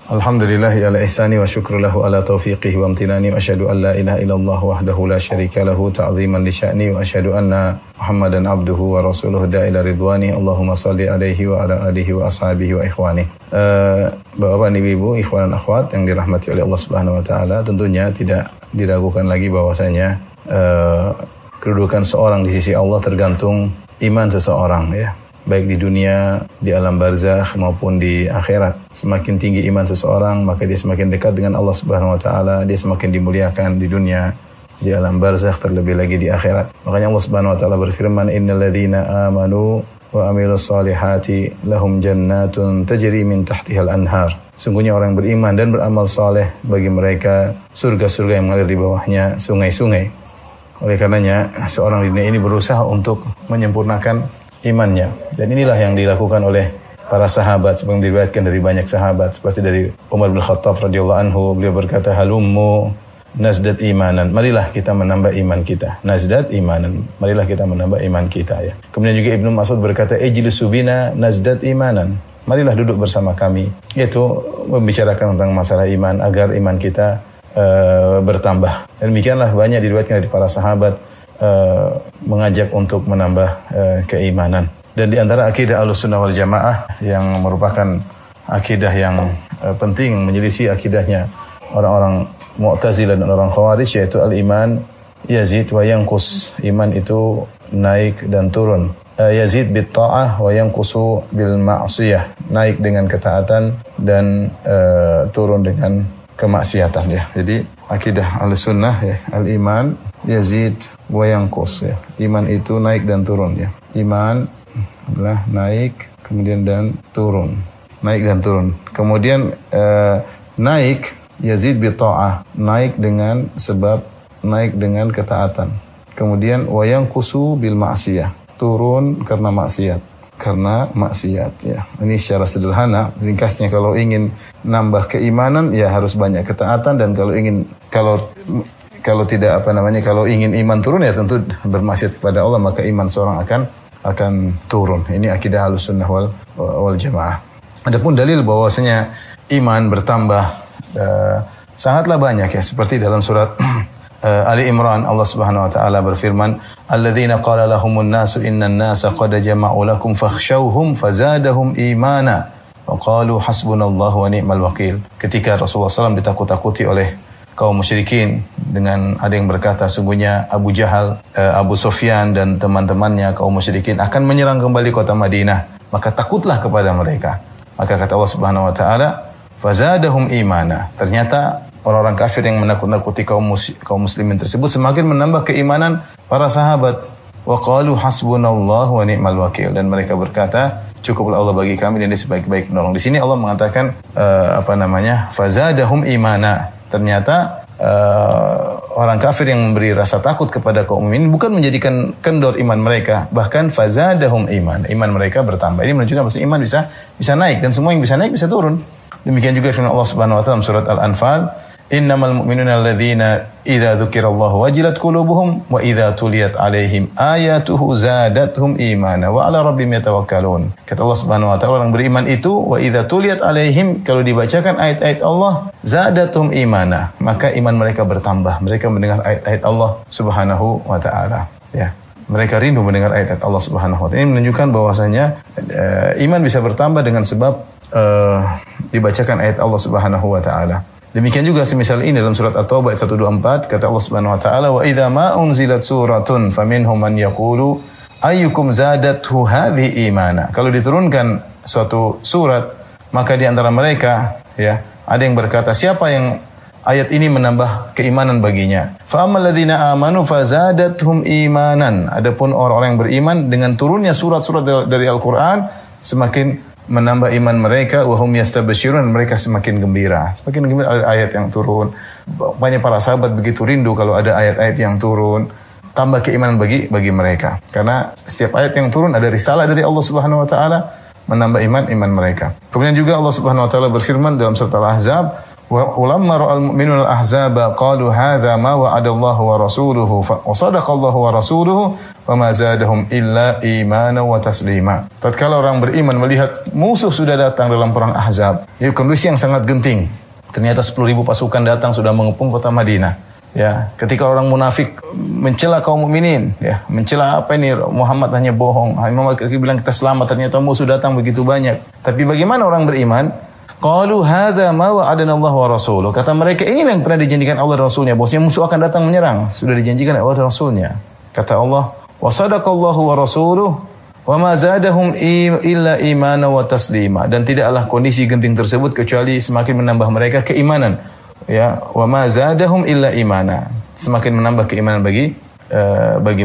Alhamdulillah ala ihsani wa syukru lahu ala taufiqihi wa amtinani wa asyhadu an la ilaha illallah wahdahu la syarika lahu ta'ziman li sya'ni wa asyhadu anna Muhammadan abduhu wa rasuluhu da'ila ridwani. Allahumma salli alaihi wa ala alihi wa ashabihi wa ikhwani. Bapak-bapak, ibu-ibu, ikhwan dan akhwat yang dirahmati oleh Allah Subhanahu wa taala, tentunya tidak diragukan lagi bahwasanya kedudukan seorang di sisi Allah tergantung iman seseorang, ya. Baik di dunia, di alam barzakh maupun di akhirat. Semakin tinggi iman seseorang, maka dia semakin dekat dengan Allah Subhanahu wa taala, dia semakin dimuliakan di dunia, di alam barzakh, terlebih lagi di akhirat. Makanya Allah Subhanahu wa taala berfirman, "Innal ladzina amanu wa amilus solihati lahum jannatun tajri min tahtihal anhar." Sungguhnya orang yang beriman dan beramal saleh, bagi mereka surga-surga yang mengalir di bawahnya sungai-sungai. Oleh karenanya, seorang di dunia ini berusaha untuk menyempurnakan imannya. Dan inilah yang dilakukan oleh para sahabat, seperti yang diriwayatkan dari banyak sahabat, seperti dari Umar bin Khattab radhiyallahu anhu, beliau berkata, "Halummu nazdat imanan." Marilah kita menambah iman kita. Nazdat imanan. Marilah kita menambah iman kita, ya. Kemudian juga Ibnu Mas'ud berkata, "Ijlisu bina nazdat imanan." Marilah duduk bersama kami. Yaitu membicarakan tentang masalah iman agar iman kita bertambah. Dan demikianlah banyak diriwayatkan dari para sahabat mengajak untuk menambah keimanan. Dan di antara akidah Ahlussunnah wal Jamaah yang merupakan akidah yang penting, menyelisih akidahnya orang-orang Mu'tazilah dan orang Khawarij, yaitu al-iman yazid wa yanqus. Iman itu naik dan turun. Yazid bit ta'ah wa yanqusu bil ma'siyah. Naik dengan ketaatan dan turun dengan kemaksiatan, ya. Jadi akidah Ahlussunnah, ya, al-iman yazid wa yanqus, ya. Iman itu naik dan turun, ya. Iman adalah naik kemudian dan turun. Naik dan turun. Kemudian naik yazid bi ta'ah, naik dengan sebab naik dengan ketaatan. Kemudian wa yanqusu bil ma'siyah, turun karena maksiat. Karena maksiat, ya. Ini secara sederhana, ringkasnya, kalau ingin nambah keimanan, ya harus banyak ketaatan. Dan kalau ingin kalau ingin iman turun, ya tentu bermaksiat kepada Allah, maka iman seorang akan turun. Ini akidah Ahlussunnah wal Jamaah. Adapun dalil bahwasanya iman bertambah sangatlah banyak, ya. Seperti dalam surat Ali Imran, Allah Subhanahu wa taala berfirman, "Alladzina qala lahumun nasu innan nasa qad jama'u lakum fakhshawhum fazadahum imana wa qalu hasbunallahu wa ni'mal wakil." Ketika Rasulullah SAW ditakut-takuti oleh kaum musyrikin dengan ada yang berkata, sungguhnya Abu Jahal, Abu Sufyan dan teman-temannya kaum musyrikin akan menyerang kembali kota Madinah, maka takutlah kepada mereka. Maka kata Allah Subhanahu wa taala, fazadahum imana. Ternyata orang-orang kafir yang menakut-nakuti kaum muslimin tersebut semakin menambah keimanan para sahabat. Wa qalu hasbunallahu wa ni'mal wakil. Dan mereka berkata, cukuplah Allah bagi kami dan dia sebaik-baik penolong. Di sini Allah mengatakan fazadahum imana. Ternyata orang kafir yang memberi rasa takut kepada kaum mukminin bukan menjadikan kendor iman mereka, bahkan fazadahum iman. Iman mereka bertambah. Ini menunjukkan bahwa iman bisa naik, dan semua yang bisa naik bisa turun. Demikian juga firman Allah Subhanahu wa taala surat Al-Anfal, "Innamal mu'minuna alladzina idza dzukirallahu wajilat qulubuhum wa idza tuliyat 'alaihim ayatuhu zadatuhum imana wa 'ala rabbihim yatawakkalun." Kata Allah Subhanahu wa taala, orang beriman itu wa idza tuliyat 'alaihim, kalau dibacakan ayat-ayat Allah, zadatuhum imana, maka iman mereka bertambah. Mereka mendengar ayat-ayat Allah Subhanahu wa taala, ya. Mereka rindu mendengar ayat-ayat Allah Subhanahu wa taala. Ini menunjukkan bahwasanya iman bisa bertambah dengan sebab dibacakan ayat Allah Subhanahu wa taala. Demikian juga semisal ini dalam surat At-Taubah ayat 124, kata Allah Subhanahu wa taala, "Wa idza ma unzilat suratun faminhum man yaqulu ayyukum zadathu hadhihi imana." Kalau diturunkan suatu surat, maka di antara mereka, ya, ada yang berkata, siapa yang ayat ini menambah keimanan baginya. Fa ammal ladzina amanu fazadathum imanan. Adapun orang-orang yang beriman, dengan turunnya surat-surat dari Al-Qur'an semakin menambah iman mereka, wa hum yastabshirun, mereka semakin gembira. Semakin gembira ada ayat yang turun. Banyak para sahabat begitu rindu kalau ada ayat-ayat yang turun, tambah keimanan bagi mereka. Karena setiap ayat yang turun ada risalah dari Allah Subhanahu wa taala, menambah iman mereka. Kemudian juga Allah Subhanahu wa taala berfirman dalam surat Al-Ahzab, Walamma ra'al mu'minuna al-ahzaba qalu hadza ma wa'adallahu wa rasuluhu wa sadaqallahu wa rasuluhu wa ma zadahum illa imanan wa taslima. Tatkala orang beriman melihat musuh sudah datang dalam perang Ahzab, itu kondisi yang sangat genting. Ternyata 10.000 pasukan datang sudah mengepung kota Madinah. Ya, ketika orang munafik mencela kaum mukminin, ya, mencela apa ini Muhammad hanya bohong. Muhammad bilang kita selamat, ternyata musuh datang begitu banyak. Tapi bagaimana orang beriman? Qalu hadza ma wa'adana Allah wa rasuluh. Kata mereka, inilah yang pernah dijanjikan Allah dan Rasulnya. Bahwasanya musuh akan datang menyerang. Sudah dijanjikan Allah dan Rasulnya. Kata Allah, wa sadaqallahu wa rasuluh wa ma zadahum illa imana wa taslima. Dan tidaklah kondisi genting tersebut kecuali semakin menambah mereka keimanan. Ya, wa ma zadahum illa imana. Semakin menambah keimanan bagi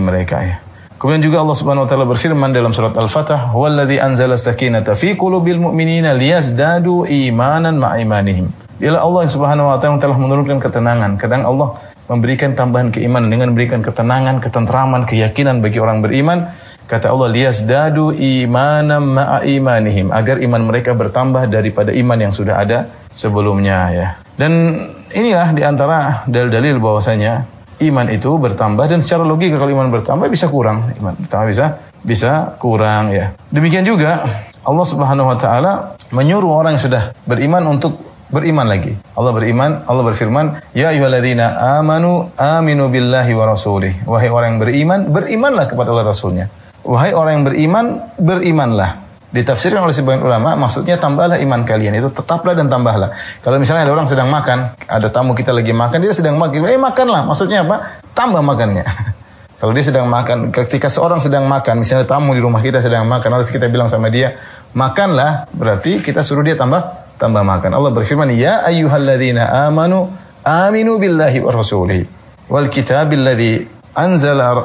mereka, ya. Kemudian juga Allah Subhanahu wa taala berfirman dalam surat Al-Fatah, "Huwallazi anzala sakinata fi qulubil mu'minina liyazdadu imanan ma'a imanihim." Dialah Allah Subhanahu wa taala yang telah menurunkan ketenangan. Kadang Allah memberikan tambahan keimanan dengan memberikan ketenangan, ketentraman, keyakinan bagi orang beriman. Kata Allah, liyazdadu imanan ma'a imanihim, agar iman mereka bertambah daripada iman yang sudah ada sebelumnya, ya. Dan inilah di antara dalil-dalil bahwasanya iman itu bertambah, dan secara logika kalau iman bertambah bisa kurang. Iman bertambah bisa kurang, ya. Demikian juga Allah Subhanahu wa taala menyuruh orang yang sudah beriman untuk beriman lagi. Allah berfirman, "Ya ayyuhalladzina aminu billahi wa rasulih." Wahai orang yang beriman, berimanlah kepada Allah Rasulnya. Wahai orang yang beriman, berimanlah. Ditafsirkan oleh sebagian ulama, maksudnya tambahlah iman kalian, itu tetaplah dan tambahlah. Kalau misalnya ada orang sedang makan, ada tamu kita lagi makan, dia sedang makan, makanlah. Maksudnya apa? Tambah makannya. Kalau dia sedang makan, ketika seorang sedang makan, misalnya tamu di rumah kita sedang makan, lalu kita bilang sama dia, makanlah, berarti kita suruh dia tambah makan. Allah berfirman, "Ya ayyuhalladzina aminu billahi wa rasulihi wal kitabil ladzi nazzala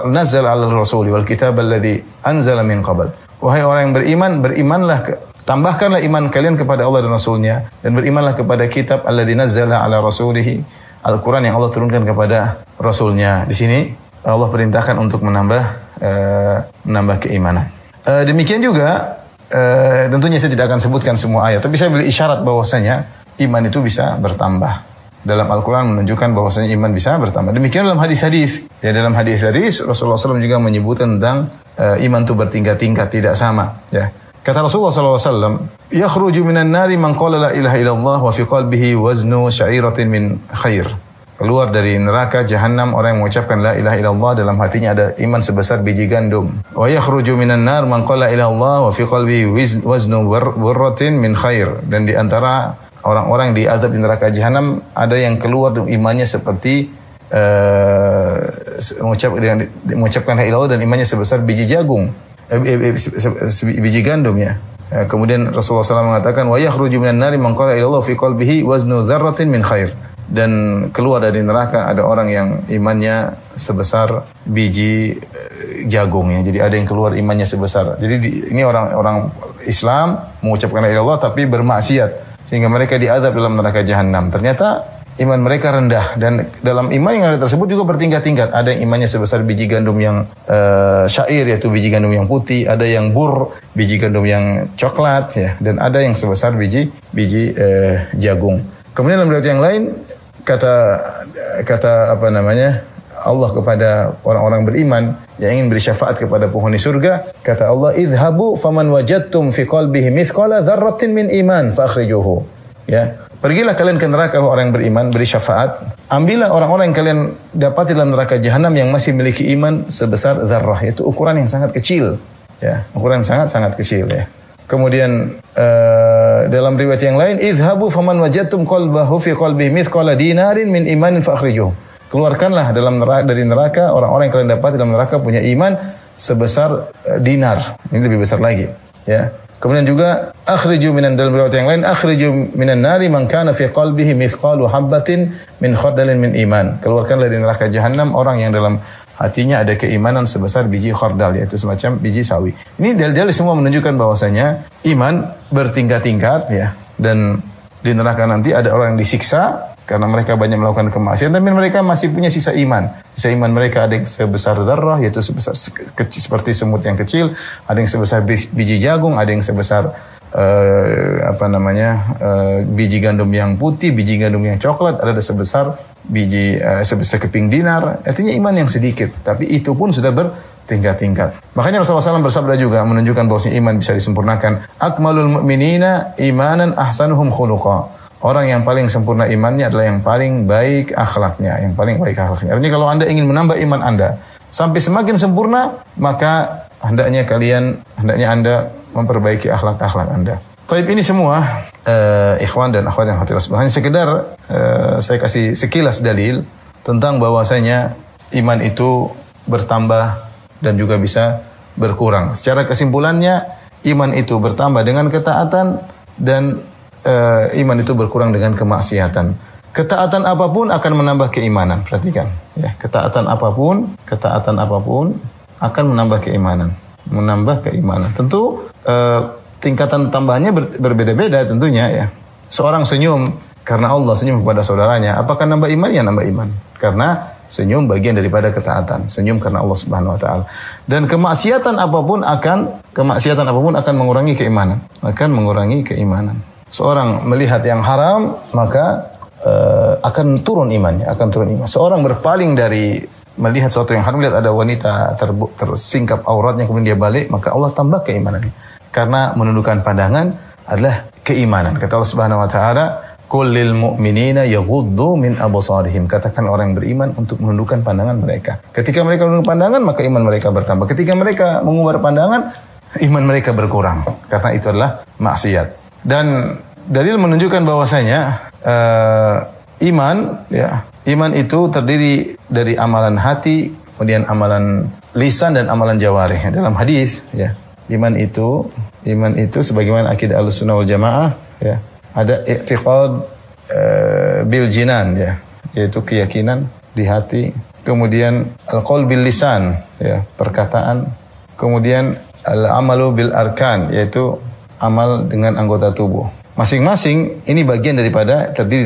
'alal rasuli wal kitabal ladzi anzala min qabl." Wahai orang yang beriman, berimanlah, tambahkanlah iman kalian kepada Allah dan Rasulnya, dan berimanlah kepada kitab alladzi nazzala 'ala rasulihi, Al-Quran yang Allah turunkan kepada Rasulnya. Di sini Allah perintahkan untuk menambah keimanan. Demikian juga, tentunya saya tidak akan sebutkan semua ayat, tapi saya beri isyarat bahwasanya iman itu bisa bertambah. Dalam Al-Quran menunjukkan bahwasanya iman bisa bertambah. Demikian dalam hadis-hadis. Ya, dalam hadis-hadis Rasulullah SAW juga menyebutkan tentang iman itu bertingkat-tingkat, tidak sama. Ya. Kata Rasulullah SAW, "Yakhruju minan nari man qala la ilaha illallah wa fi qalbihi waznu sya'iratin min khair." Keluar dari neraka jahanam orang yang mengucapkan la ilaha illallah, dalam hatinya ada iman sebesar biji gandum. "Wa yakhruju minan nar man qala la ilaha illallah wa fi qalbihi waznu burratin min khair." Dan di antara orang-orang di azab di neraka jahanam ada yang keluar imannya seperti mengucapkan la ilaha illallah dan imannya sebesar biji jagung, biji gandum, ya. Kemudian Rasulullah SAW mengatakan, "Wa yakhruju minan nari man qala la ilaha illallah fi qalbihi waznu dzarratin min khair." Dan keluar dari neraka ada orang yang imannya sebesar biji jagung, ya. Jadi ada yang keluar imannya sebesar. Jadi ini orang Islam mengucapkan la ilaha illallah tapi bermaksiat, sehingga mereka diazab dalam neraka jahanam. Ternyata iman mereka rendah, dan dalam iman yang ada tersebut juga bertingkat-tingkat. Ada yang imannya sebesar biji gandum yang syair, yaitu biji gandum yang putih, ada yang bur, biji gandum yang coklat, ya, dan ada yang sebesar biji jagung. Kemudian dalam riwayat yang lain kata Allah kepada orang-orang beriman yang ingin beri syafaat kepada penghuni surga, kata Allah, "Idhabu faman wajadtum fi qalbihi mithqala dzarratin min iman fakhrijuhu." Ya, pergilah kalian ke neraka orang yang beriman, beri syafaat. Ambillah orang-orang yang kalian dapati dalam neraka jahanam yang masih memiliki iman sebesar dzarrah, yaitu ukuran yang sangat kecil, ya, ukuran sangat kecil, ya. Kemudian dalam riwayat yang lain, "Idhabu faman wajadtum qalbahu fi qalbihi mithqala dinarin min imanin fakhrijuhu." Keluarkanlah dari neraka orang-orang yang kalian dapat dalam neraka punya iman sebesar dinar. Ini lebih besar lagi, ya. Kemudian juga akhriju minan, dalam riwayat yang lain, "Akhriju minan nari man kana fi qalbihi mithqalu habatin min khardalin min iman." Keluarkanlah dari neraka jahanam orang yang dalam hatinya ada keimanan sebesar biji khardal, yaitu semacam biji sawi. Ini dalil-dalil semua menunjukkan bahwasanya iman bertingkat-tingkat, ya. Dan di neraka nanti ada orang yang disiksa karena mereka banyak melakukan kemaksiatan, tapi mereka masih punya sisa iman. Sisa iman mereka ada yang sebesar darah, yaitu sebesar seperti semut yang kecil, ada yang sebesar biji jagung, ada yang sebesar biji gandum yang putih, biji gandum yang coklat, ada sebesar sebesar keping dinar. Artinya iman yang sedikit, tapi itu pun sudah bertingkat-tingkat. Makanya Rasulullah SAW bersabda juga menunjukkan bahwa iman bisa disempurnakan. Akmalul mu'minina imanan ahsanuhum khuluqa. Orang yang paling sempurna imannya adalah yang paling baik akhlaknya, yang paling baik akhlaknya. Artinya kalau Anda ingin menambah iman Anda sampai semakin sempurna, maka hendaknya Anda memperbaiki akhlak-akhlak Anda. Taib, ini semua ikhwan dan akhwat yang hati hanya sekedar saya kasih sekilas dalil tentang bahwasanya iman itu bertambah dan juga bisa berkurang. Secara kesimpulannya, iman itu bertambah dengan ketaatan dan iman itu berkurang dengan kemaksiatan. Ketaatan apapun akan menambah keimanan. Perhatikan, ya, ketaatan apapun akan menambah keimanan. Tentu tingkatan tambahnya berbeda-beda tentunya, ya. Seorang senyum karena Allah, senyum kepada saudaranya, apakah nambah iman? Ya, nambah iman. Karena senyum bagian daripada ketaatan, senyum karena Allah Subhanahu wa taala. Dan kemaksiatan apapun akan mengurangi keimanan. Seorang melihat yang haram, maka akan turun imannya. Seorang berpaling dari melihat sesuatu yang haram, lihat ada wanita tersingkap auratnya, kemudian dia balik, maka Allah tambah keimanannya. Karena menundukkan pandangan adalah keimanan. Kata Allah Subhanahu wa taala, "Qul lil mu'minina yaghuddu min absarihim." Katakan orang yang beriman untuk menundukkan pandangan mereka. Ketika mereka menundukkan pandangan, maka iman mereka bertambah. Ketika mereka mengumbar pandangan, iman mereka berkurang. Karena itu adalah maksiat. Dan dalil menunjukkan bahwasanya iman itu terdiri dari amalan hati, kemudian amalan lisan dan amalan jawarih. Dalam hadis, ya, iman itu sebagaimana akidah Ahlussunnah wal Jamaah, ya, ada i'tiqad bil jinan, ya, yaitu keyakinan di hati, kemudian al-qaul bil lisan, ya, perkataan, kemudian al-amalu bil arkan, yaitu amal dengan anggota tubuh. Masing-masing ini bagian daripada terdiri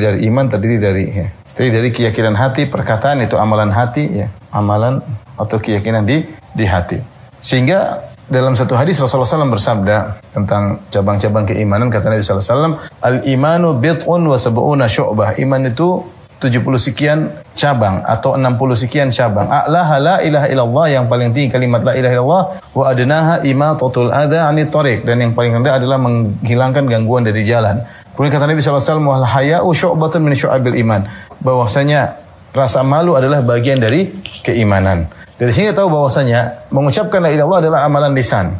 dari keyakinan hati, perkataan itu amalan hati, ya, amalan atau keyakinan di hati. Sehingga dalam satu hadis Rasulullah SAW bersabda tentang cabang-cabang keimanan, kata Nabi SAW, al-imanu bid'un wa sab'una syu'bah. Iman itu 70 sekian cabang atau 60 sekian cabang. A'laha la ilaha illallah, yang paling tinggi kalimat la ilaha illallah, wa adnaha imatatul adza 'anit thariq, dan yang paling rendah adalah menghilangkan gangguan dari jalan. Kemudian kata Nabi sallallahu alaihi wasallam, wal haya'u syu'batun min syu'abil iman, bahwasanya rasa malu adalah bagian dari keimanan. Dari sini kita tahu bahwasanya mengucapkan la ilaha illallah adalah amalan lisan.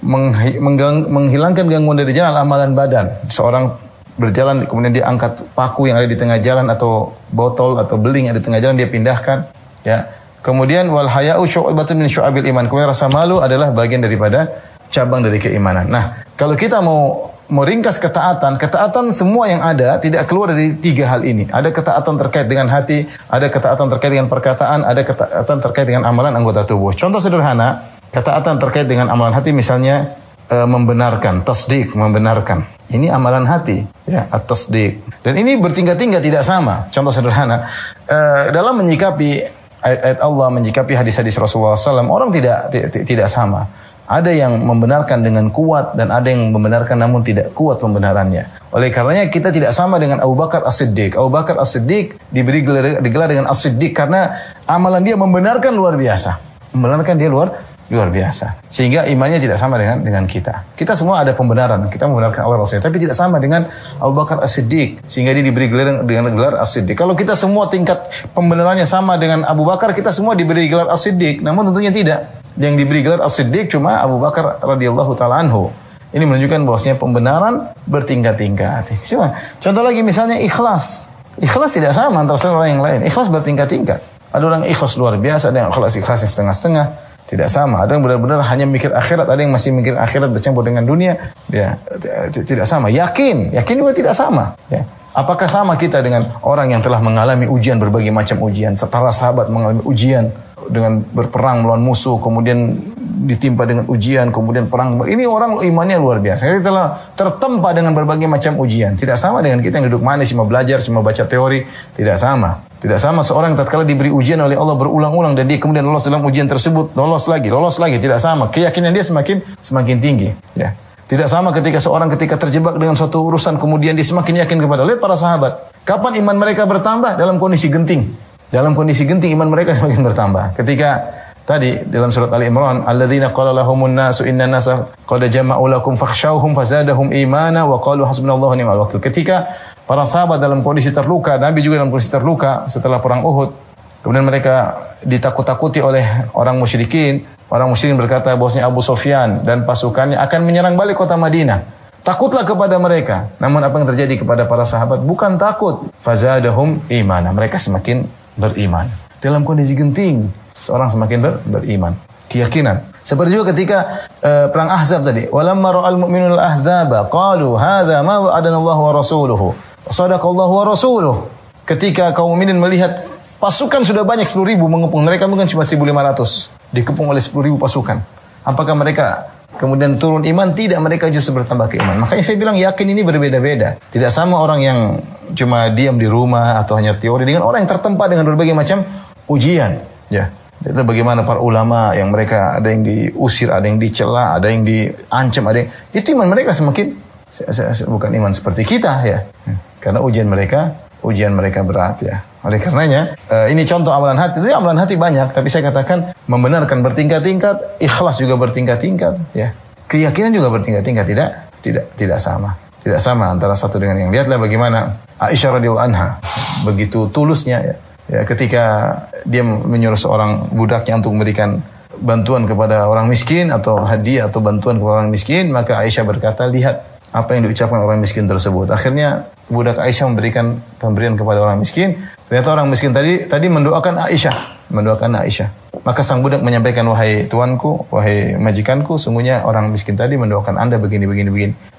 Menghilangkan gangguan dari jalan amalan badan. Seorang berjalan, kemudian dia angkat paku yang ada di tengah jalan atau botol atau beling yang ada di tengah jalan, dia pindahkan, ya. Kemudian wal haya'u syu'batun min syu'abil iman. Kemudian rasa malu adalah bagian daripada cabang dari keimanan. Nah, kalau kita mau meringkas ketaatan semua yang ada tidak keluar dari tiga hal ini. Ada ketaatan terkait dengan hati, ada ketaatan terkait dengan perkataan, ada ketaatan terkait dengan amalan anggota tubuh. Contoh sederhana, ketaatan terkait dengan amalan hati misalnya membenarkan, tasdik, membenarkan. Ini amalan hati, ya, at-tasdik. Dan ini bertingkat-tingkat, tidak sama. Contoh sederhana, dalam menyikapi ayat-ayat Allah, menyikapi hadis-hadis Rasulullah SAW, orang tidak sama. Ada yang membenarkan dengan kuat dan ada yang membenarkan namun tidak kuat pembenarannya. Oleh karenanya kita tidak sama dengan Abu Bakar As-Siddiq. Abu Bakar As-Siddiq digelar dengan As-Siddiq karena amalan dia membenarkan luar biasa. Membenarkan dia luar biasa. Sehingga imannya tidak sama dengan kita. Kita semua ada pembenaran. Kita membenarkan Allah Rasulnya. Tapi tidak sama dengan Abu Bakar As-Siddiq. Sehingga dia diberi gelar dengan gelar As-Siddiq. Kalau kita semua tingkat pembenarannya sama dengan Abu Bakar, kita semua diberi gelar As-Siddiq. Namun tentunya tidak. Yang diberi gelar As-Siddiq cuma Abu Bakar radhiyallahu ta'ala anhu. Ini menunjukkan bahwasanya pembenaran bertingkat-tingkat. Contoh lagi misalnya ikhlas. Ikhlas tidak sama antara satu orang yang lain. Ikhlas bertingkat-tingkat. Ada orang ikhlas luar biasa, ada yang ikhlas yang setengah-setengah. Tidak sama. Ada yang benar-benar hanya mikir akhirat, ada yang masih mikir akhirat bercampur dengan dunia. Ya, tidak sama. Yakin juga tidak sama. Ya. Apakah sama kita dengan orang yang telah mengalami ujian, berbagai macam ujian? Para sahabat mengalami ujian dengan berperang melawan musuh, kemudian ditimpa dengan ujian, kemudian perang. Ini orang imannya luar biasa. Dia telah tertempa dengan berbagai macam ujian. Tidak sama dengan kita yang duduk manis, cuma belajar, cuma baca teori. Tidak sama. Tidak sama seorang tatkala diberi ujian oleh Allah berulang-ulang dan dia kemudian lolos dalam ujian tersebut, lolos lagi. Tidak sama. Keyakinan dia semakin tinggi. Ya. Tidak sama ketika terjebak dengan suatu urusan kemudian dia semakin yakin kepada. Lihat para sahabat. Kapan iman mereka bertambah? Dalam kondisi genting. Dalam kondisi genting iman mereka semakin bertambah. Ketika tadi dalam surat Ali Imran, alladzina qala lahumun nasu innan nasa qad jama'u lakum fakhshawhum fazadahum imana wa qalu hasbunallahu wa ni'mal wakil. Ketika para sahabat dalam kondisi terluka, Nabi juga dalam kondisi terluka setelah perang Uhud. Kemudian mereka ditakut-takuti oleh orang musyrikin. Orang musyrikin berkata bahwasanya Abu Sufyan dan pasukannya akan menyerang balik kota Madinah. Takutlah kepada mereka. Namun apa yang terjadi kepada para sahabat? Bukan takut. Fazadahum imana. Mereka semakin beriman. Dalam kondisi genting, seorang semakin beriman. Keyakinan. Seperti juga ketika perang Ahzab tadi. Walamma ra'al mu'minul ahzaba qalu hadza ma wa'adana Allah wa rasuluhu. Shadaqallahu wa rasuluhu. Ketika kaum mukminin melihat pasukan sudah banyak 10.000 mengepung, mereka mungkin cuma 1.500. Dikepung oleh 10.000 pasukan. Apakah mereka kemudian turun iman? Tidak, mereka justru bertambah keiman. Makanya saya bilang yakin ini berbeda-beda. Tidak sama orang yang cuma diam di rumah atau hanya teori dengan orang yang tertempa dengan berbagai macam ujian. Ya, itu bagaimana para ulama yang mereka ada yang diusir, ada yang dicela, ada yang diancam, ada yang itu iman mereka semakin bukan iman seperti kita ya. Karena ujian mereka berat ya. Oleh karenanya, ini contoh amalan hati. Itu amalan hati banyak, tapi saya katakan membenarkan bertingkat-tingkat, ikhlas juga bertingkat-tingkat, ya. Keyakinan juga bertingkat-tingkat, tidak sama. Tidak sama antara satu dengan yang. Lihatlah bagaimana Aisyah radhiyallahu anha begitu tulusnya ya, ketika dia menyuruh seorang budaknya untuk memberikan bantuan kepada orang miskin atau hadiah atau bantuan kepada orang miskin, maka Aisyah berkata, lihat apa yang diucapkan orang miskin tersebut. Akhirnya budak Aisyah memberikan pemberian kepada orang miskin. Ternyata orang miskin tadi mendoakan Aisyah. Maka sang budak menyampaikan, wahai tuanku, wahai majikanku, sungguhnya orang miskin tadi mendoakan Anda begini.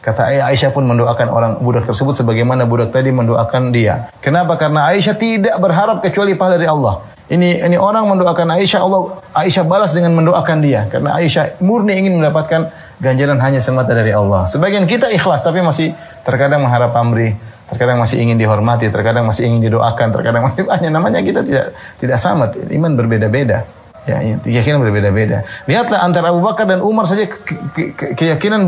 Kata Aisyah pun mendoakan orang budak tersebut sebagaimana budak tadi mendoakan dia. Kenapa? Karena Aisyah tidak berharap kecuali pahala dari Allah. Ini orang mendoakan Aisyah, Aisyah balas dengan mendoakan dia. Karena Aisyah murni ingin mendapatkan ganjaran hanya semata dari Allah. Sebagian kita ikhlas tapi masih terkadang mengharap pamrih, terkadang masih ingin dihormati, terkadang masih ingin didoakan, terkadang masih namanya kita tidak sama. Iman berbeda-beda. Ya, keyakinan berbeda-beda. Lihatlah antara Abu Bakar dan Umar saja keyakinan,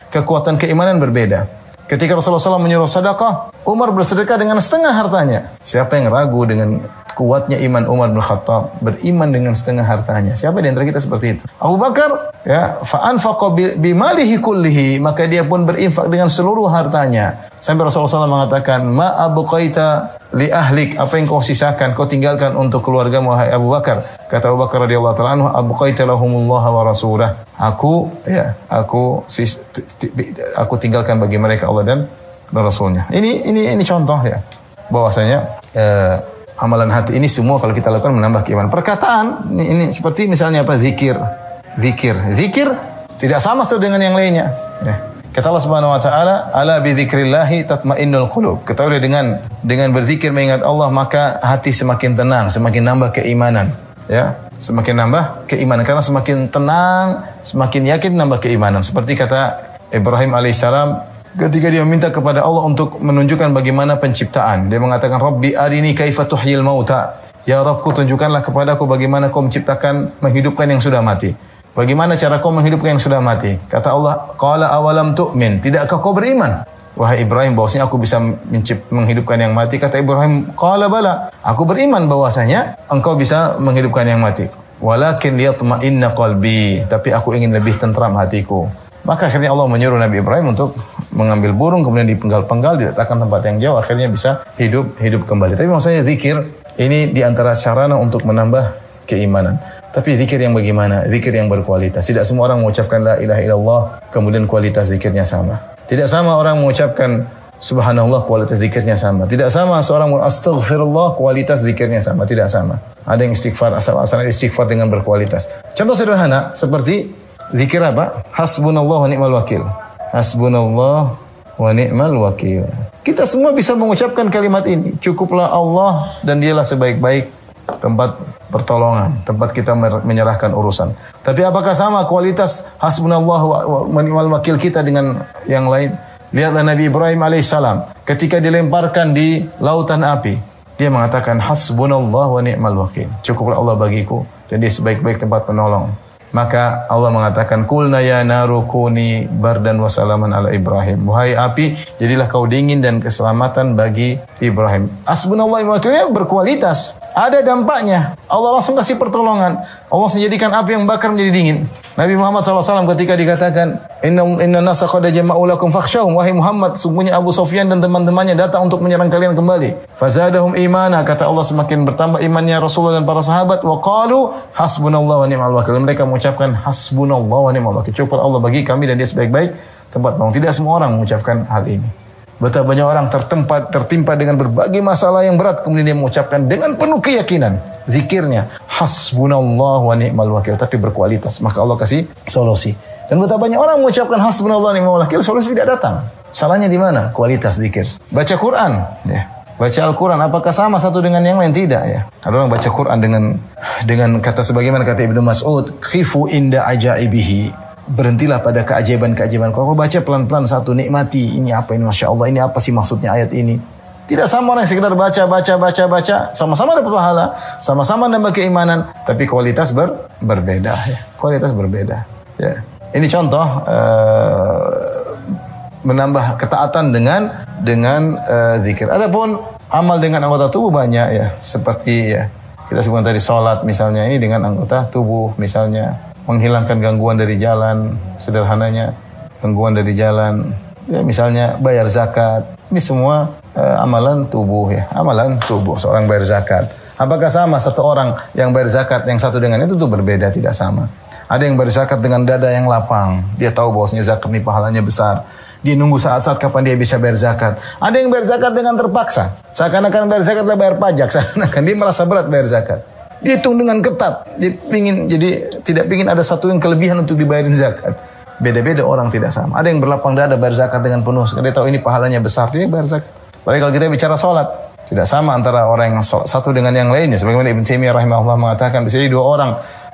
kekuatan keimanan berbeda. Ketika Rasulullah SAW menyuruh sedekah, Umar bersedekah dengan setengah hartanya. Siapa yang ragu dengan kuatnya iman Umar bin Khattab, beriman dengan setengah hartanya? Siapa di antara kita seperti itu? Abu Bakar, ya, fa'anfaqa bimalihi kullihi, maka dia pun berinfak dengan seluruh hartanya. Sampai Rasulullah SAW mengatakan, ma abqaita li ahlik, apa yang kau sisakan, kau tinggalkan untuk keluargamu, wahai Abu Bakar. Kata Abu Bakar radhiyallahu ta'ala anhu, abqaita lahumullah wa rasulah. Aku tinggalkan bagi mereka Allah dan Rasulnya. Ini contoh ya, bahwasanya amalan hati ini semua kalau kita lakukan menambah keimanan. Perkataan ini seperti misalnya apa? Zikir tidak sama dengan yang lainnya. Ya. Kata Allah Subhanahu wa taala, ala bi dzikrillah tatmainnul qulub. Ketahuilah dengan berzikir mengingat Allah maka hati semakin tenang, semakin nambah keimanan, ya. Semakin nambah keimanan karena semakin tenang, semakin yakin nambah keimanan. Seperti kata Ibrahim alaihissalam ketika dia meminta kepada Allah untuk menunjukkan bagaimana penciptaan. Dia mengatakan, Rabbi arini kaifa tuhyil mauta. Ya Rabbku, tunjukkanlah kepadaku bagaimana kau menciptakan, menghidupkan yang sudah mati. Bagaimana cara kau menghidupkan yang sudah mati? Kata Allah, qala awalam tu'min, tidakkah kau beriman? Wahai Ibrahim, bahwasanya aku bisa menghidupkan yang mati. Kata Ibrahim, qala bala, aku beriman bahwasanya engkau bisa menghidupkan yang mati. Walakin liyatma'inna qalbi, tapi aku ingin lebih tentram hatiku. Maka akhirnya Allah menyuruh Nabi Ibrahim untuk mengambil burung, kemudian dipenggal-penggal, diletakkan tempat yang jauh, akhirnya bisa hidup kembali. Tapi maksudnya zikir ini diantara sarana untuk menambah keimanan. Tapi zikir yang bagaimana? Zikir yang berkualitas. Tidak semua orang mengucapkan la ilaha illallah, kemudian kualitas zikirnya sama. Tidak sama orang mengucapkan subhanallah, kualitas zikirnya sama. Tidak sama seorang astaghfirullah, kualitas zikirnya sama. Tidak sama. Ada yang istighfar, asal-asalan istighfar dengan berkualitas. Contoh sederhana, seperti zikir apa? Hasbunallah wa ni'mal wakil. Hasbunallah wa ni'mal wakil. Kita semua bisa mengucapkan kalimat ini. Cukuplah Allah dan dialah sebaik-baik tempat pertolongan, tempat kita menyerahkan urusan. Tapi apakah sama kualitas hasbunallah wa ni'mal wakil kita dengan yang lain? Lihatlah Nabi Ibrahim alaihissalam ketika dilemparkan di lautan api, dia mengatakan hasbunallah wa ni'mal wakil. Cukuplah Allah bagiku dan dia sebaik-baik tempat penolong. Maka Allah mengatakan, "Qulna ya naru kuni bardan wa salaman ala Ibrahim." Wahai api, jadilah kau dingin dan keselamatan bagi Ibrahim. Hasbunallahu wa ni'mal wakil berkualitas. Ada dampaknya. Allah langsung kasih pertolongan. Allah menjadikan api yang bakar menjadi dingin. Nabi Muhammad SAW ketika dikatakan, Inna nasa qad jama'u lakum fakhshawhum. Wahai Muhammad, sungguhnya Abu Sufyan dan teman-temannya datang untuk menyerang kalian kembali. Fazadahum imana, kata Allah semakin bertambah imannya Rasulullah dan para sahabat. Wa qalu hasbunallahu wa ni'mal wakil. Mereka mengucapkan hasbunallahu wa ni'mal wakil. Cukup Allah bagi kami dan dia sebaik-baik tempat bangun. Tidak semua orang mengucapkan hal ini. Betapa banyak orang tertimpa dengan berbagai masalah yang berat, kemudian dia mengucapkan dengan penuh keyakinan zikirnya hasbunallahu wa ni'mal wakil, tapi berkualitas, maka Allah kasih solusi. Dan betapa banyak orang mengucapkan hasbunallahu wa ni'mal wakil, solusi tidak datang. Salahnya di mana? Kualitas zikir. Baca Quran, ya. Baca Al-Quran, apakah sama satu dengan yang lain? Tidak, ya. Ada orang baca Quran dengan kata sebagaimana kata Ibnu Mas'ud, khifu inda ajaibihi. Berhentilah pada keajaiban-keajaiban. Kalau baca pelan-pelan satu, nikmati. Ini apa ini? Masya Allah, ini apa sih maksudnya ayat ini? Tidak sama orang yang sekedar baca. Sama-sama dapat pahala. Sama-sama nambah keimanan. Tapi kualitas berbeda. Ya. Kualitas berbeda. Ya. Ini contoh menambah ketaatan dengan zikir. Adapun amal dengan anggota tubuh banyak ya. Seperti ya kita sebutkan tadi sholat misalnya. Ini dengan anggota tubuh misalnya. Menghilangkan gangguan dari jalan, sederhananya gangguan dari jalan, ya misalnya bayar zakat. Ini semua amalan tubuh ya, amalan tubuh. Seorang bayar zakat. Apakah sama satu orang yang bayar zakat yang satu dengan itu tuh berbeda, tidak sama. Ada yang bayar zakat dengan dada yang lapang, dia tahu bahwasanya zakat ini pahalanya besar. Dia nunggu saat-saat kapan dia bisa bayar zakat. Ada yang bayar zakat dengan terpaksa, seakan-akan bayar zakat adalah bayar pajak, seakan-akan dia merasa berat bayar zakat. Dia hitung dengan ketat. Dia tidak ingin ada satu yang kelebihan untuk dibayarin zakat. Beda-beda orang, tidak sama. Ada yang berlapang dada bayar zakat dengan penuh. Dia tahu ini pahalanya besar, dia bayar zakat. Apalagi kalau kita bicara sholat, tidak sama antara orang yang sholat satu dengan yang lainnya. Sebagaimana Ibnu Taimiyah rahimahullah mengatakan, bisa jadi dua orang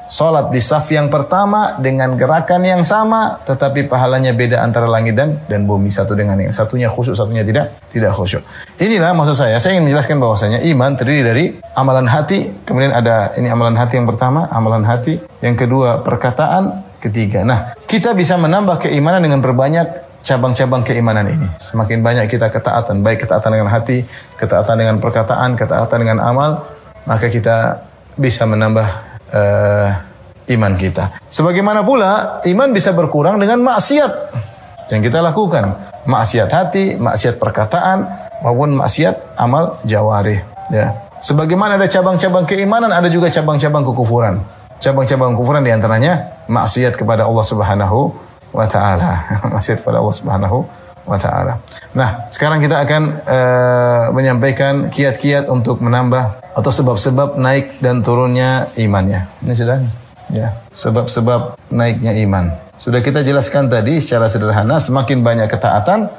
sholat di saf yang pertama dengan gerakan yang sama, tetapi pahalanya beda antara langit dan bumi, satu dengan yang satunya khusyuk, satunya tidak khusyuk. Inilah maksud saya ingin menjelaskan bahwasanya iman terdiri dari amalan hati, kemudian ada ini amalan hati yang pertama, amalan hati, yang kedua perkataan, ketiga. Nah, kita bisa menambah keimanan dengan berbanyak cabang-cabang keimanan ini. Semakin banyak kita ketaatan, baik ketaatan dengan hati, ketaatan dengan perkataan, ketaatan dengan amal, maka kita bisa menambah iman kita. Sebagaimana pula iman bisa berkurang dengan maksiat yang kita lakukan. Maksiat hati, maksiat perkataan, maupun maksiat amal jawarih. Ya. Sebagaimana ada cabang-cabang keimanan, ada juga cabang-cabang kekufuran. Cabang-cabang kekufuran diantaranya maksiat kepada Allah Subhanahu wa Ta'ala. Maksiat kepada Allah Subhanahu wa Ta'ala. Nah, sekarang kita akan menyampaikan kiat-kiat untuk menambah atau sebab-sebab naik dan turunnya imannya. Ini sudah ya, sebab-sebab naiknya iman. Sudah kita jelaskan tadi secara sederhana, semakin banyak ketaatan,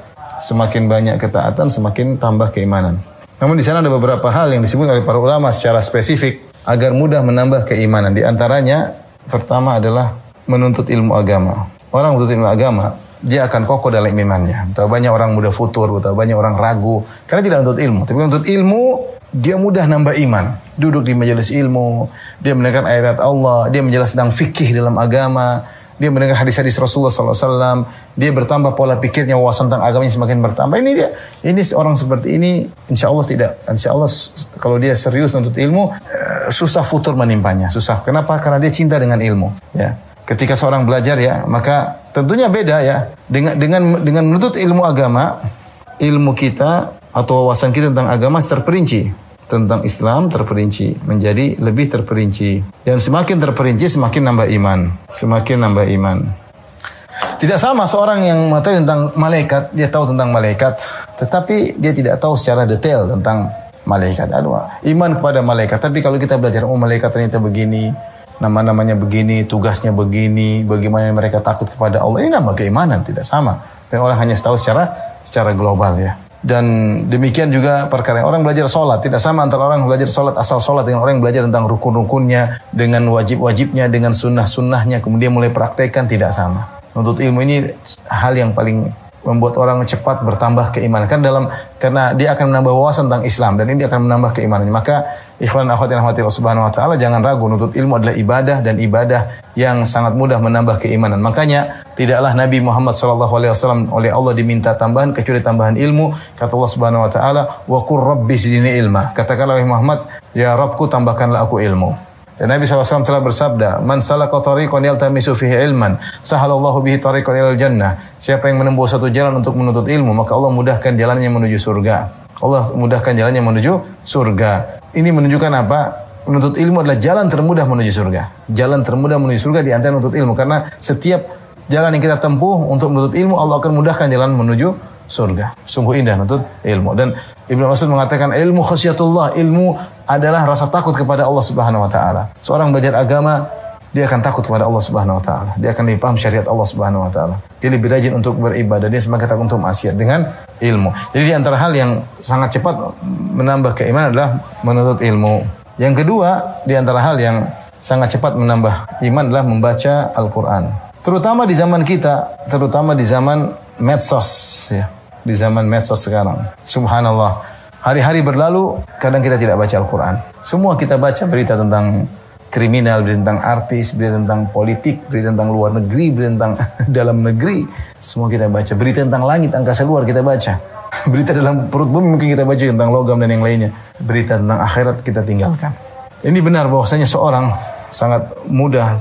semakin tambah keimanan. Namun di sana ada beberapa hal yang disebut oleh para ulama secara spesifik agar mudah menambah keimanan. Di antaranya pertama adalah menuntut ilmu agama. Orang menuntut ilmu agama, dia akan kokoh dalam imannya. Betapa banyak orang mudah futur, betapa banyak orang ragu karena tidak menuntut ilmu. Tapi menuntut ilmu, dia mudah nambah iman. Duduk di majelis ilmu, dia mendengar ayat Allah, dia menjelaskan tentang fikih dalam agama, dia mendengar hadis-hadis Rasulullah SAW, dia bertambah pola pikirnya, wawasan tentang agamanya semakin bertambah. Ini orang seperti ini, insya Allah kalau dia serius menuntut ilmu, susah futur menimpanya, susah. Kenapa? Karena dia cinta dengan ilmu. Ya, ketika seorang belajar ya, maka tentunya beda ya dengan menuntut ilmu agama, ilmu kita atau wawasan kita tentang agama terperinci, tentang Islam terperinci, menjadi lebih terperinci. Dan semakin terperinci, semakin nambah iman. Tidak sama seorang yang mengetahui tentang malaikat, dia tahu tentang malaikat, tetapi dia tidak tahu secara detail tentang malaikat. Iman kepada malaikat, tapi kalau kita belajar, malaikat ternyata begini, nama-namanya begini, tugasnya begini, bagaimana mereka takut kepada Allah, ini nambah keimanan, tidak sama. Dan orang hanya tahu secara global ya. Dan demikian juga perkara orang belajar sholat, tidak sama antara orang belajar sholat asal sholat dengan orang yang belajar tentang rukun-rukunnya, dengan wajib-wajibnya, dengan sunnah-sunnahnya, kemudian mulai praktekkan, tidak sama. Untuk ilmu ini hal yang paling membuat orang cepat bertambah keimanan. Karena dia akan menambah wawasan tentang Islam dan ini akan menambah keimanannya. Maka ikhwan akhwat yang rahmati Allah Subhanahu wa taala, jangan ragu, nuntut ilmu adalah ibadah dan ibadah yang sangat mudah menambah keimanan. Makanya tidaklah Nabi Muhammad sallallahu alaihi wasallam oleh Allah diminta tambahan kecuali tambahan ilmu. Kata Allah Subhanahu wa taala, "Wa qur rabbi zidni ilma." Katakanlah wahai Muhammad, ya Rabbku tambahkanlah aku ilmu. Dan Nabi SAW telah bersabda, "Man salaka tariqan yaltamisu fihi ilman, sahalallahu bihi tariqan ilal jannah." Siapa yang menempuh satu jalan untuk menuntut ilmu, maka Allah mudahkan jalannya menuju surga. Allah mudahkan jalannya menuju surga. Ini menunjukkan apa? Menuntut ilmu adalah jalan termudah menuju surga. Jalan termudah menuju surga di antara menuntut ilmu. Karena setiap jalan yang kita tempuh untuk menuntut ilmu, Allah akan mudahkan jalan menuju surga. Sungguh indah menuntut ilmu. Dan Ibnu Mas'ud mengatakan ilmu khasyatullah, ilmu adalah rasa takut kepada Allah Subhanahu wa taala. Seorang belajar agama, dia akan takut kepada Allah Subhanahu wa taala. Dia akan lebih paham syariat Allah Subhanahu wa taala. Dia lebih rajin untuk beribadah, dia semakin takut untuk maksiat dengan ilmu. Jadi di antara hal yang sangat cepat menambah keimanan adalah menuntut ilmu. Yang kedua, di antara hal yang sangat cepat menambah iman adalah membaca Al-Qur'an. Terutama di zaman kita, terutama di zaman medsos ya. Di zaman medsos sekarang. Subhanallah. Hari-hari berlalu, kadang kita tidak baca Al-Quran. Semua kita baca berita tentang kriminal, berita tentang artis, berita tentang politik, berita tentang luar negeri, berita tentang dalam negeri. Semua kita baca. Berita tentang langit, angkasa luar kita baca. Berita dalam perut bumi mungkin kita baca tentang logam dan yang lainnya. Berita tentang akhirat kita tinggalkan. Ini benar bahwasanya seorang sangat mudah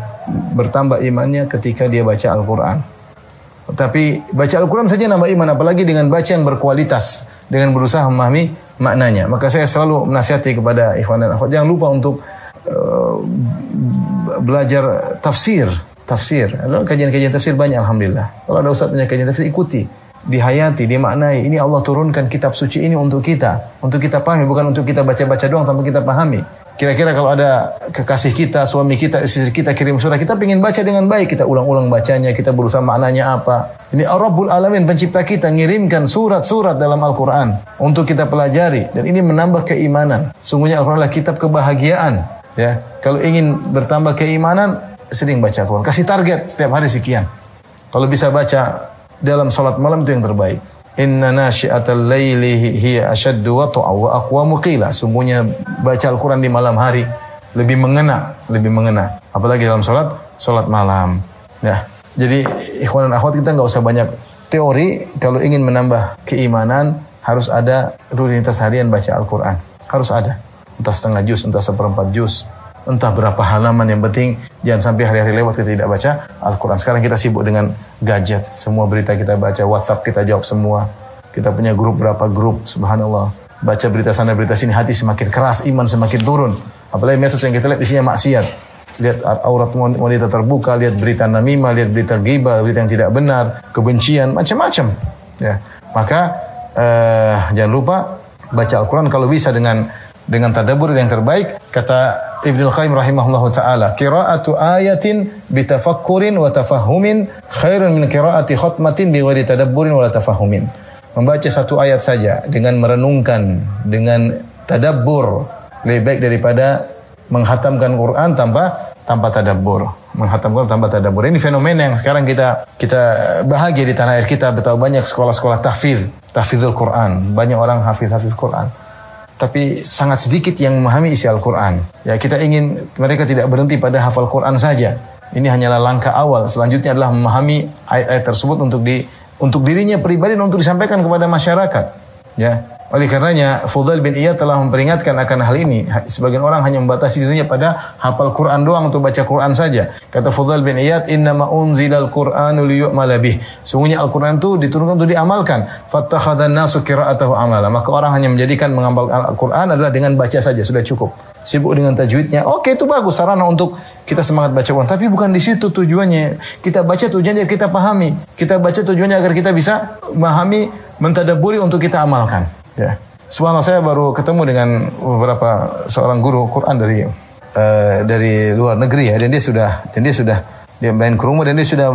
bertambah imannya ketika dia baca Al-Quran. Tapi baca Al-Quran saja nambah iman, apalagi dengan baca yang berkualitas, dengan berusaha memahami maknanya. Maka saya selalu menasihati kepada ikhwan dan akhwat, jangan lupa untuk belajar tafsir. Kajian-kajian tafsir banyak, alhamdulillah. Kalau ada ustaz punya kajian tafsir, ikuti, dihayati, dimaknai. Ini Allah turunkan kitab suci ini untuk kita pahami, bukan untuk kita baca-baca doang tanpa kita pahami. Kira-kira kalau ada kekasih kita, suami kita, istri kita kirim surah, kita ingin baca dengan baik, kita ulang-ulang bacanya, kita berusaha maknanya apa. Ini Rabbul Alamin, pencipta kita, ngirimkan surat-surat dalam Al-Quran untuk kita pelajari. Dan ini menambah keimanan. Sungguhnya Al-Quran adalah kitab kebahagiaan. Ya, kalau ingin bertambah keimanan, sering baca Al-Quran. Kasih target setiap hari sekian. Kalau bisa baca dalam sholat malam itu yang terbaik. Inna nasyi'atal laili hiya ashaddu wat'a wa aqwamu qila. Sungguhnya baca Al-Quran di malam hari lebih mengena. Apalagi dalam salat malam. Ya. Jadi ikhwan dan akhwat, kita enggak usah banyak teori. Kalau ingin menambah keimanan, harus ada rutinitas harian baca Al-Quran. Harus ada. Entah setengah juz, entah seperempat juz, entah berapa halaman, yang penting jangan sampai hari-hari lewat kita tidak baca Al-Quran. Sekarang kita sibuk dengan gadget, semua berita kita baca, WhatsApp kita jawab semua. Kita punya berapa grup, subhanallah. Baca berita sana, berita sini, hati semakin keras, iman semakin turun. Apalagi medsos yang kita lihat isinya maksiat. Lihat aurat wanita terbuka, lihat berita namimah, lihat berita ghibah, berita yang tidak benar, kebencian, macam-macam. Ya. Maka jangan lupa baca Al-Quran kalau bisa dengan tadabbur yang terbaik. Kata Ibnu Qayyim rahimahullahu taala, qira'atu ayatin bitafakkurin wa tafahumin khairun min qira'ati khatmatin bighairi tadabburin wa tafahumin. Membaca satu ayat saja dengan merenungkan, dengan tadabbur, lebih baik daripada menghatamkan Quran tanpa tadabbur. Menghatam Quran tanpa tadabbur. Ini fenomena yang sekarang kita bahagia di tanah air kita. Betapa banyak sekolah-sekolah tahfidzul Quran. Banyak orang hafiz Quran. Tapi sangat sedikit yang memahami isi Al-Quran. Ya, kita ingin mereka tidak berhenti pada hafal Quran saja. Ini hanyalah langkah awal. Selanjutnya adalah memahami ayat-ayat tersebut untuk dirinya pribadi dan untuk disampaikan kepada masyarakat. Ya. Oleh karenanya, Fudail bin Iyad telah memperingatkan akan hal ini. Sebagian orang hanya membatasi dirinya pada hafal Quran doang, untuk baca Quran saja. Kata Fudail bin Iyad, "Innama unzilal Qur'anu liyu'mala bih." Sungguhnya Al-Quran itu diturunkan untuk diamalkan. Fattakhadhan nasu qira'atahu amala. Maka orang hanya menjadikan mengamalkan Al-Quran adalah dengan baca saja, sudah cukup. Sibuk dengan tajwidnya. Oke, itu bagus, sarana untuk kita semangat baca Quran. Tapi bukan di situ tujuannya. Kita baca tujuannya agar kita pahami. Kita baca tujuannya agar kita bisa memahami, mentadabburi untuk kita amalkan. Ya, subhanallah, saya baru ketemu dengan beberapa seorang guru Quran dari luar negeri ya, dan dia sudah main ke rumah dan dia sudah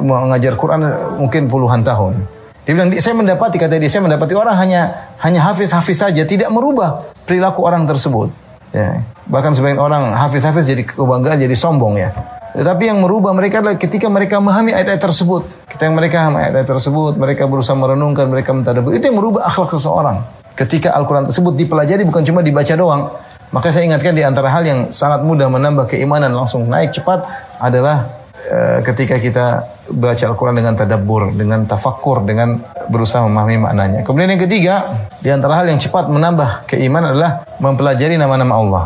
mengajar Quran mungkin puluhan tahun. Dia bilang, saya mendapati orang hanya hafiz saja, tidak merubah perilaku orang tersebut. Ya, bahkan sebagian orang hafiz jadi kebanggaan, jadi sombong ya. Tetapi yang merubah mereka adalah ketika mereka memahami ayat-ayat tersebut. Ketika mereka memahami ayat-ayat tersebut, mereka berusaha merenungkan, mereka mentadabbur. Itu yang merubah akhlak seseorang. Ketika Al-Quran tersebut dipelajari, bukan cuma dibaca doang. Maka saya ingatkan di antara hal yang sangat mudah menambah keimanan langsung naik cepat adalah ketika kita baca Al-Quran dengan tadabbur, dengan tafakkur, dengan berusaha memahami maknanya. Kemudian yang ketiga, di antara hal yang cepat menambah keimanan adalah mempelajari nama-nama Allah.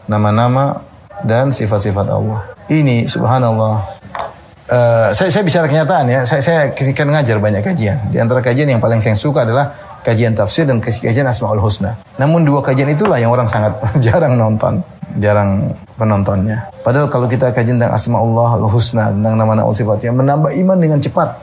Nama-nama dan sifat-sifat Allah. Ini subhanallah. Saya bicara kenyataan ya. Saya ketika ngajar banyak kajian. Di antara kajian yang paling saya suka adalah kajian tafsir dan kajian Asmaul Husna. Namun dua kajian itulah yang orang sangat jarang nonton, jarang penontonnya. Padahal kalau kita kajian tentang Asmaul Husna, tentang nama-nama sifatnya, menambah iman dengan cepat.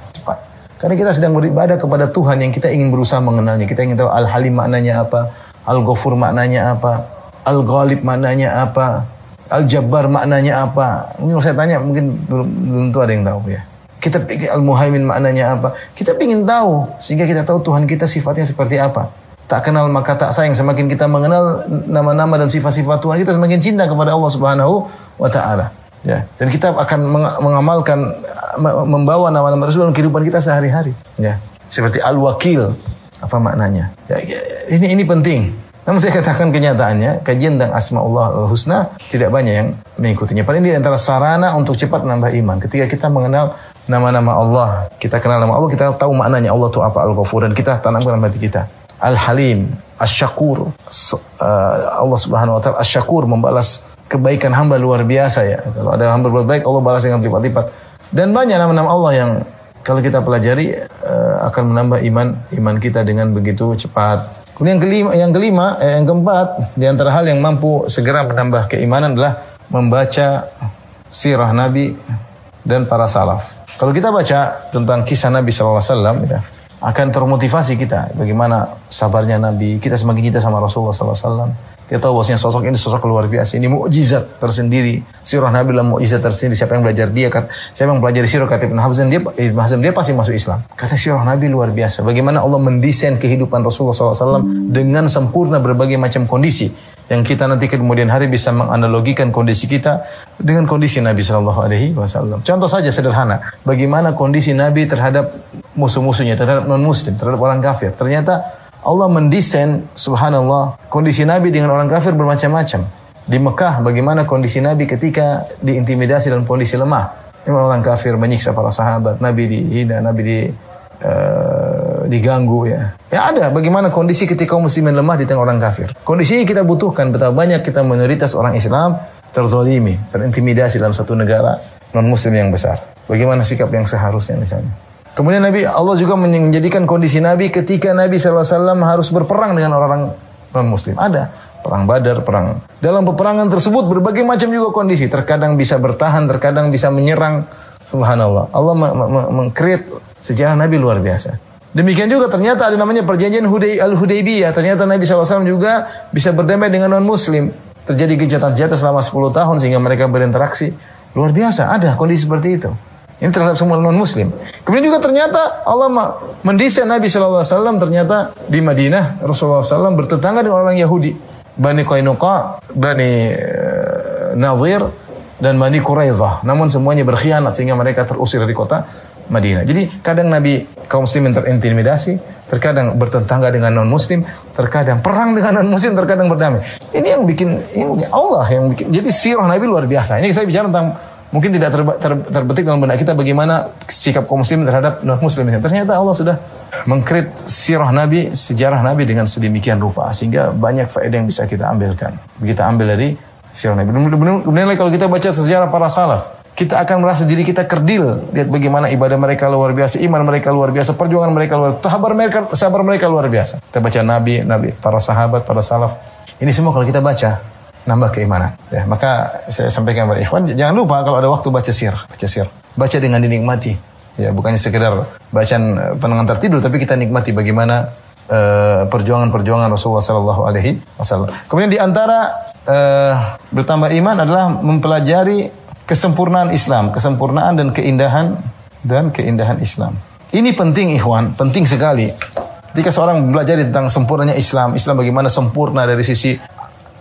Karena kita sedang beribadah kepada Tuhan yang kita ingin berusaha mengenalnya. Kita ingin tahu Al-Halim maknanya apa, Al-Ghafur maknanya apa, Al-Ghalib maknanya apa, Al-Jabbar maknanya apa. Mungkin saya tanya, mungkin belum ada yang tahu ya. Kita pikir Al-Muhaimin maknanya apa. Kita ingin tahu, sehingga kita tahu Tuhan kita sifatnya seperti apa. Tak kenal maka tak sayang. Semakin kita mengenal nama-nama dan sifat-sifat Tuhan, kita semakin cinta kepada Allah Subhanahu wa Ta'ala. Ya. Dan kita akan mengamalkan, membawa nama-nama tersebut dalam kehidupan kita sehari-hari. Ya. Seperti Al-Wakil, apa maknanya? Ya, ini penting. Namun saya katakan kenyataannya, kajian tentang Asmaullah Al-Husna tidak banyak yang mengikutinya. Paling di antara sarana untuk cepat menambah iman. Ketika kita mengenal nama-nama Allah, kita kenal nama Allah, kita tahu maknanya Allah itu apa, Al-Ghafur, dan kita tanamkan dalam hati kita. Al-Halim, Asy-Syakur, Allah Subhanahu wa Ta'ala Asy-Syakur, membalas kebaikan hamba luar biasa ya. Kalau ada hamba berbuat baik, Allah balas dengan berlipat-lipat. Dan banyak nama-nama Allah yang kalau kita pelajari akan menambah iman kita dengan begitu cepat. Kemudian yang keempat, di antara hal yang mampu segera menambah keimanan adalah membaca sirah Nabi dan para salaf. Kalau kita baca tentang kisah Nabi SAW, ya, akan termotivasi kita bagaimana sabarnya Nabi. Kita semakin cinta sama Rasulullah SAW. Kita tahu bahwasanya sosok ini sosok luar biasa. Ini mukjizat tersendiri. Sirah Nabi adalah mukjizat tersendiri. Siapa yang belajar dia, siapa yang pelajari sirah kata Ibn Hazm, dia pasti masuk Islam. Kata sirah Nabi luar biasa. Bagaimana Allah mendesain kehidupan Rasulullah SAW dengan sempurna berbagai macam kondisi. Yang kita nanti kemudian hari bisa menganalogikan kondisi kita dengan kondisi Nabi SAW. Contoh saja sederhana. Bagaimana kondisi Nabi terhadap musuh-musuhnya, terhadap non-muslim, terhadap orang kafir. Ternyata Allah mendesain, subhanallah, kondisi Nabi dengan orang kafir bermacam-macam. Di Mekah, bagaimana kondisi Nabi ketika diintimidasi dalam kondisi lemah. Orang kafir menyiksa para sahabat, Nabi dihina, Nabi diganggu ya. Ya ada, bagaimana kondisi ketika kaum muslimin lemah di tengah orang kafir. Kondisi ini kita butuhkan, betapa banyak kita minoritas orang Islam terzalimi, terintimidasi dalam satu negara non-muslim yang besar. Bagaimana sikap yang seharusnya misalnya. Kemudian Allah juga menjadikan kondisi Nabi ketika Nabi SAW harus berperang dengan orang non-muslim. Ada perang Badar, perang. Dalam peperangan tersebut berbagai macam juga kondisi. Terkadang bisa bertahan, terkadang bisa menyerang. Subhanallah. Allah meng-create sejarah Nabi luar biasa. Demikian juga ternyata ada namanya perjanjian Al-Hudaybiyah. Ternyata Nabi SAW juga bisa berdamai dengan non-muslim. Terjadi gencatan senjata selama 10 tahun sehingga mereka berinteraksi. Luar biasa, ada kondisi seperti itu. Ini terhadap semua non-muslim. Kemudian juga ternyata Allah mendesain Nabi SAW ternyata di Madinah. Rasulullah SAW bertetangga dengan orang Yahudi. Bani Qainuqa, Bani Nadhir, dan Bani Quraidah. Namun semuanya berkhianat sehingga mereka terusir dari kota Madinah. Jadi kadang Nabi kaum muslimin terintimidasi, terkadang bertetangga dengan non-muslim, terkadang perang dengan non-muslim, terkadang berdamai. Ini yang bikin, ini Allah yang bikin. Jadi sirah Nabi luar biasa. Ini saya bicara tentang mungkin tidak terbetik dalam benak kita bagaimana sikap kaum muslim terhadap non-muslim. Ternyata Allah sudah mengkrit sirah Nabi, sejarah Nabi dengan sedemikian rupa. Sehingga banyak faedah yang bisa kita ambilkan. Kita ambil dari sirah Nabi. Kemudian kalau kita baca sejarah para salaf, kita akan merasa diri kita kerdil. Lihat bagaimana ibadah mereka luar biasa, iman mereka luar biasa, perjuangan mereka luar biasa, sabar mereka luar biasa. Kita baca Nabi, para sahabat, para salaf. Ini semua kalau kita baca, nambah keimanan. Ya, maka saya sampaikan kepada ikhwan, jangan lupa kalau ada waktu baca sir. Baca dengan dinikmati. Ya, bukannya sekedar bacaan penengan tertidur, tapi kita nikmati bagaimana perjuangan Rasulullah SAW. Kemudian di antara bertambah iman adalah mempelajari kesempurnaan Islam, kesempurnaan dan keindahan Islam. Ini penting ikhwan, penting sekali. Ketika seorang belajar tentang sempurnanya Islam bagaimana sempurna dari sisi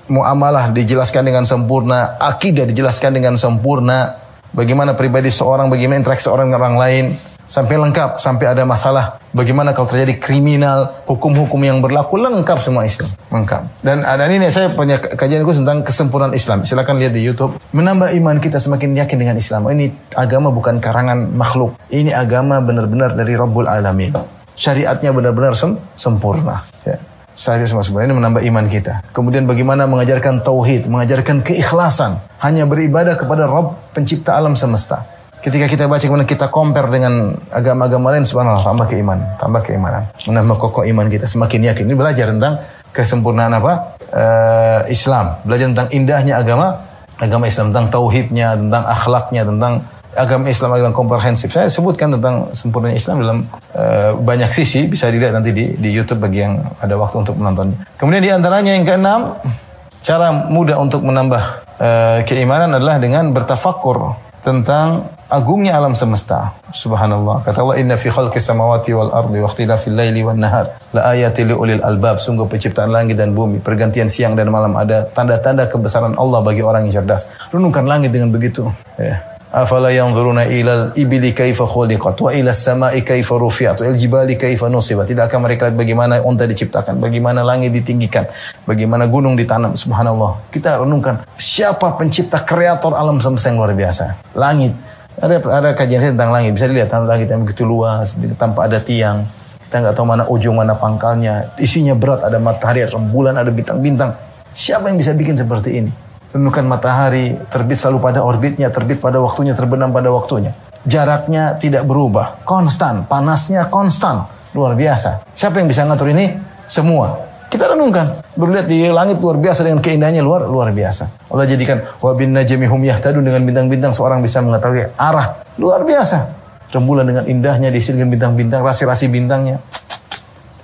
muamalah dijelaskan dengan sempurna, akidah dijelaskan dengan sempurna, bagaimana pribadi seorang, bagaimana interaksi seorang dengan orang lain, sampai lengkap, sampai ada masalah, bagaimana kalau terjadi kriminal, hukum-hukum yang berlaku, lengkap semua Islam, lengkap. Dan ada ini saya punya kajian khusus tentang kesempurnaan Islam. Silakan lihat di YouTube. Menambah iman kita semakin yakin dengan Islam. Ini agama bukan karangan makhluk. Ini agama benar-benar dari Rabbul Alamin. Syariatnya benar-benar sempurna. Ya. Syariat semua sempurna. Ini menambah iman kita. Kemudian bagaimana mengajarkan tauhid, mengajarkan keikhlasan, hanya beribadah kepada Rabb pencipta alam semesta. Ketika kita baca, kemudian kita compare dengan agama-agama lain, subhanallah, tambah keimanan, menambah kokoh iman kita, semakin yakin. Ini belajar tentang kesempurnaan Islam, belajar tentang indahnya agama Islam, tentang tauhidnya, tentang akhlaknya, tentang agama Islam, agama komprehensif. Saya sebutkan tentang sempurnanya Islam dalam banyak sisi, bisa dilihat nanti di YouTube bagi yang ada waktu untuk menontonnya. Kemudian di antaranya yang keenam, cara mudah untuk menambah keimanan adalah dengan bertafakkur tentang agungnya alam semesta. Subhanallah. Kata Allah, inna fi khalqis samawati wal ardi wa ikhtilafil laili wan nahar la ayatil liulil albab. Sungguh penciptaan langit dan bumi, pergantian siang dan malam, ada tanda-tanda kebesaran Allah bagi orang yang cerdas. Renungkan langit dengan begitu. Ya. Afala yanzuruna ilal ibili kaifa khuliqat wa ilas sama'i kaifa rufi'at wa il jibali kaifa nusibat. Tidak akan mereka lihat bagaimana unta diciptakan, bagaimana langit ditinggikan, bagaimana gunung ditanam. Subhanallah. Kita renungkan siapa pencipta, kreator alam semesta yang luar biasa. Langit. Ada kajian saya tentang langit. Bisa dilihat langit yang begitu luas, tanpa ada tiang. Kita nggak tahu mana ujung, mana pangkalnya. Isinya berat, ada matahari, ada rembulan, ada bintang-bintang. Siapa yang bisa bikin seperti ini? Renungkan matahari terbit selalu pada orbitnya, terbit pada waktunya, terbenam pada waktunya. Jaraknya tidak berubah, konstan, panasnya konstan, luar biasa. Siapa yang bisa ngatur ini? Semua. Kita renungkan, berlihat di langit luar biasa dengan keindahannya luar biasa. Allah jadikan wa bin najmi hum yahtadun, dengan bintang-bintang seorang bisa mengetahui arah, luar biasa. Rembulan dengan indahnya diisi dengan bintang-bintang, rasi-rasi bintangnya.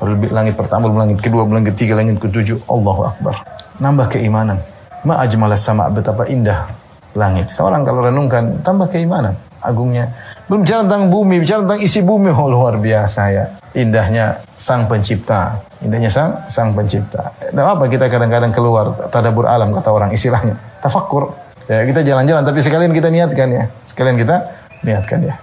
Langit pertama, langit kedua, langit ketiga, langit ketujuh. Allahu Akbar. Nambah keimanan. Ma ajmalas sama, betapa indah langit. Seorang kalau renungkan, tambah keimanan agungnya. Belum bicara tentang bumi, bicara tentang isi bumi, luar biasa ya. Indahnya sang pencipta. Indahnya sang pencipta. Dan apa kita kadang-kadang keluar tadabbur alam, kata orang istilahnya. Tafakkur. Ya, kita jalan-jalan tapi sekalian kita niatkan ya. Sekalian kita niatkan ya.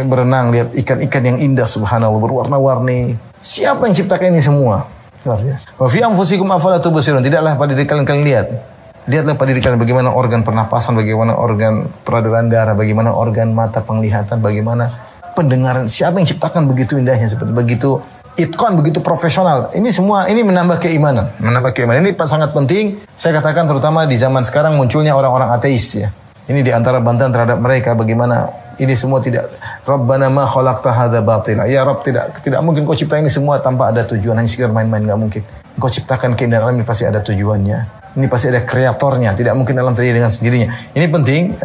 Berenang, lihat ikan-ikan yang indah, subhanallah, berwarna-warni. Siapa yang ciptakan ini semua? Luar biasa. Wa fi anfusikum afala tubsirun. Tidaklah pada diri kalian lihat. Lihatlah pada diri kalian bagaimana organ pernapasan, bagaimana organ peredaran darah, bagaimana organ mata penglihatan, bagaimana pendengaran. Siapa yang ciptakan begitu indahnya, seperti begitu itqan, begitu profesional. Ini semua ini menambah keimanan, Ini sangat penting. Saya katakan terutama di zaman sekarang munculnya orang-orang ateis ya. Ini di antara bantahan terhadap mereka bagaimana ini semua tidak, Rabbana ma khalaqta hadza batila. Ya Rabb, tidak mungkin kau cipta ini semua tanpa ada tujuan, hanya sekedar main-main, enggak mungkin. Kau ciptakan keindahan alam ini pasti ada tujuannya. Ini pasti ada kreatornya, tidak mungkin alam terjadi dengan sendirinya. Ini penting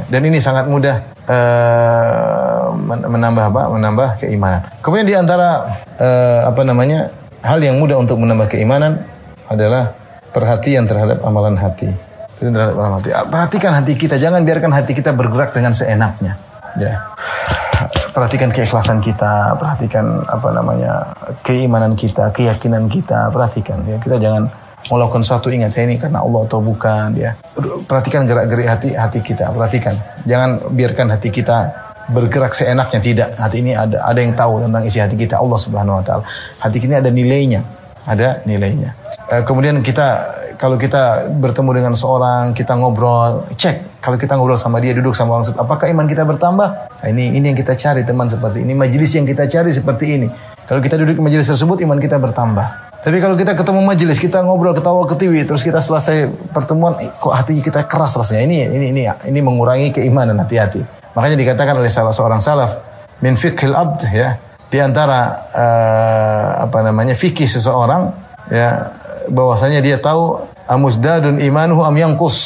dan ini sangat mudah menambah keimanan. Kemudian di antara hal yang mudah untuk menambah keimanan adalah perhatian terhadap amalan hati. Perhatikan hati kita, jangan biarkan hati kita bergerak dengan seenaknya. Ya. Perhatikan keikhlasan kita, perhatikan keimanan kita, keyakinan kita, perhatikan ya. Kita jangan melakukan sesuatu, ingat saya ini karena Allah atau bukan ya. Perhatikan gerak-gerik hati kita, perhatikan. Jangan biarkan hati kita bergerak seenaknya, tidak. Hati ini ada yang tahu tentang isi hati kita, Allah Subhanahu wa taala. Hati ini ada nilainya. Kemudian kalau kita bertemu dengan seorang, kita ngobrol, cek kalau kita ngobrol sama dia, duduk sama orang, apakah iman kita bertambah? Nah, ini yang kita cari teman seperti ini, majelis yang kita cari seperti ini. Kalau kita duduk di majelis tersebut, iman kita bertambah. Tapi kalau kita ketemu majelis, kita ngobrol, ketawa, ketiwi, terus kita selesai pertemuan, kok hati kita keras rasanya. Ini mengurangi keimanan, hati-hati. Makanya dikatakan oleh salah seorang salaf, min fiqhil abd ya, di antara fikih seseorang ya, bahwasanya dia tahu amusdadun imanuhu am yanqus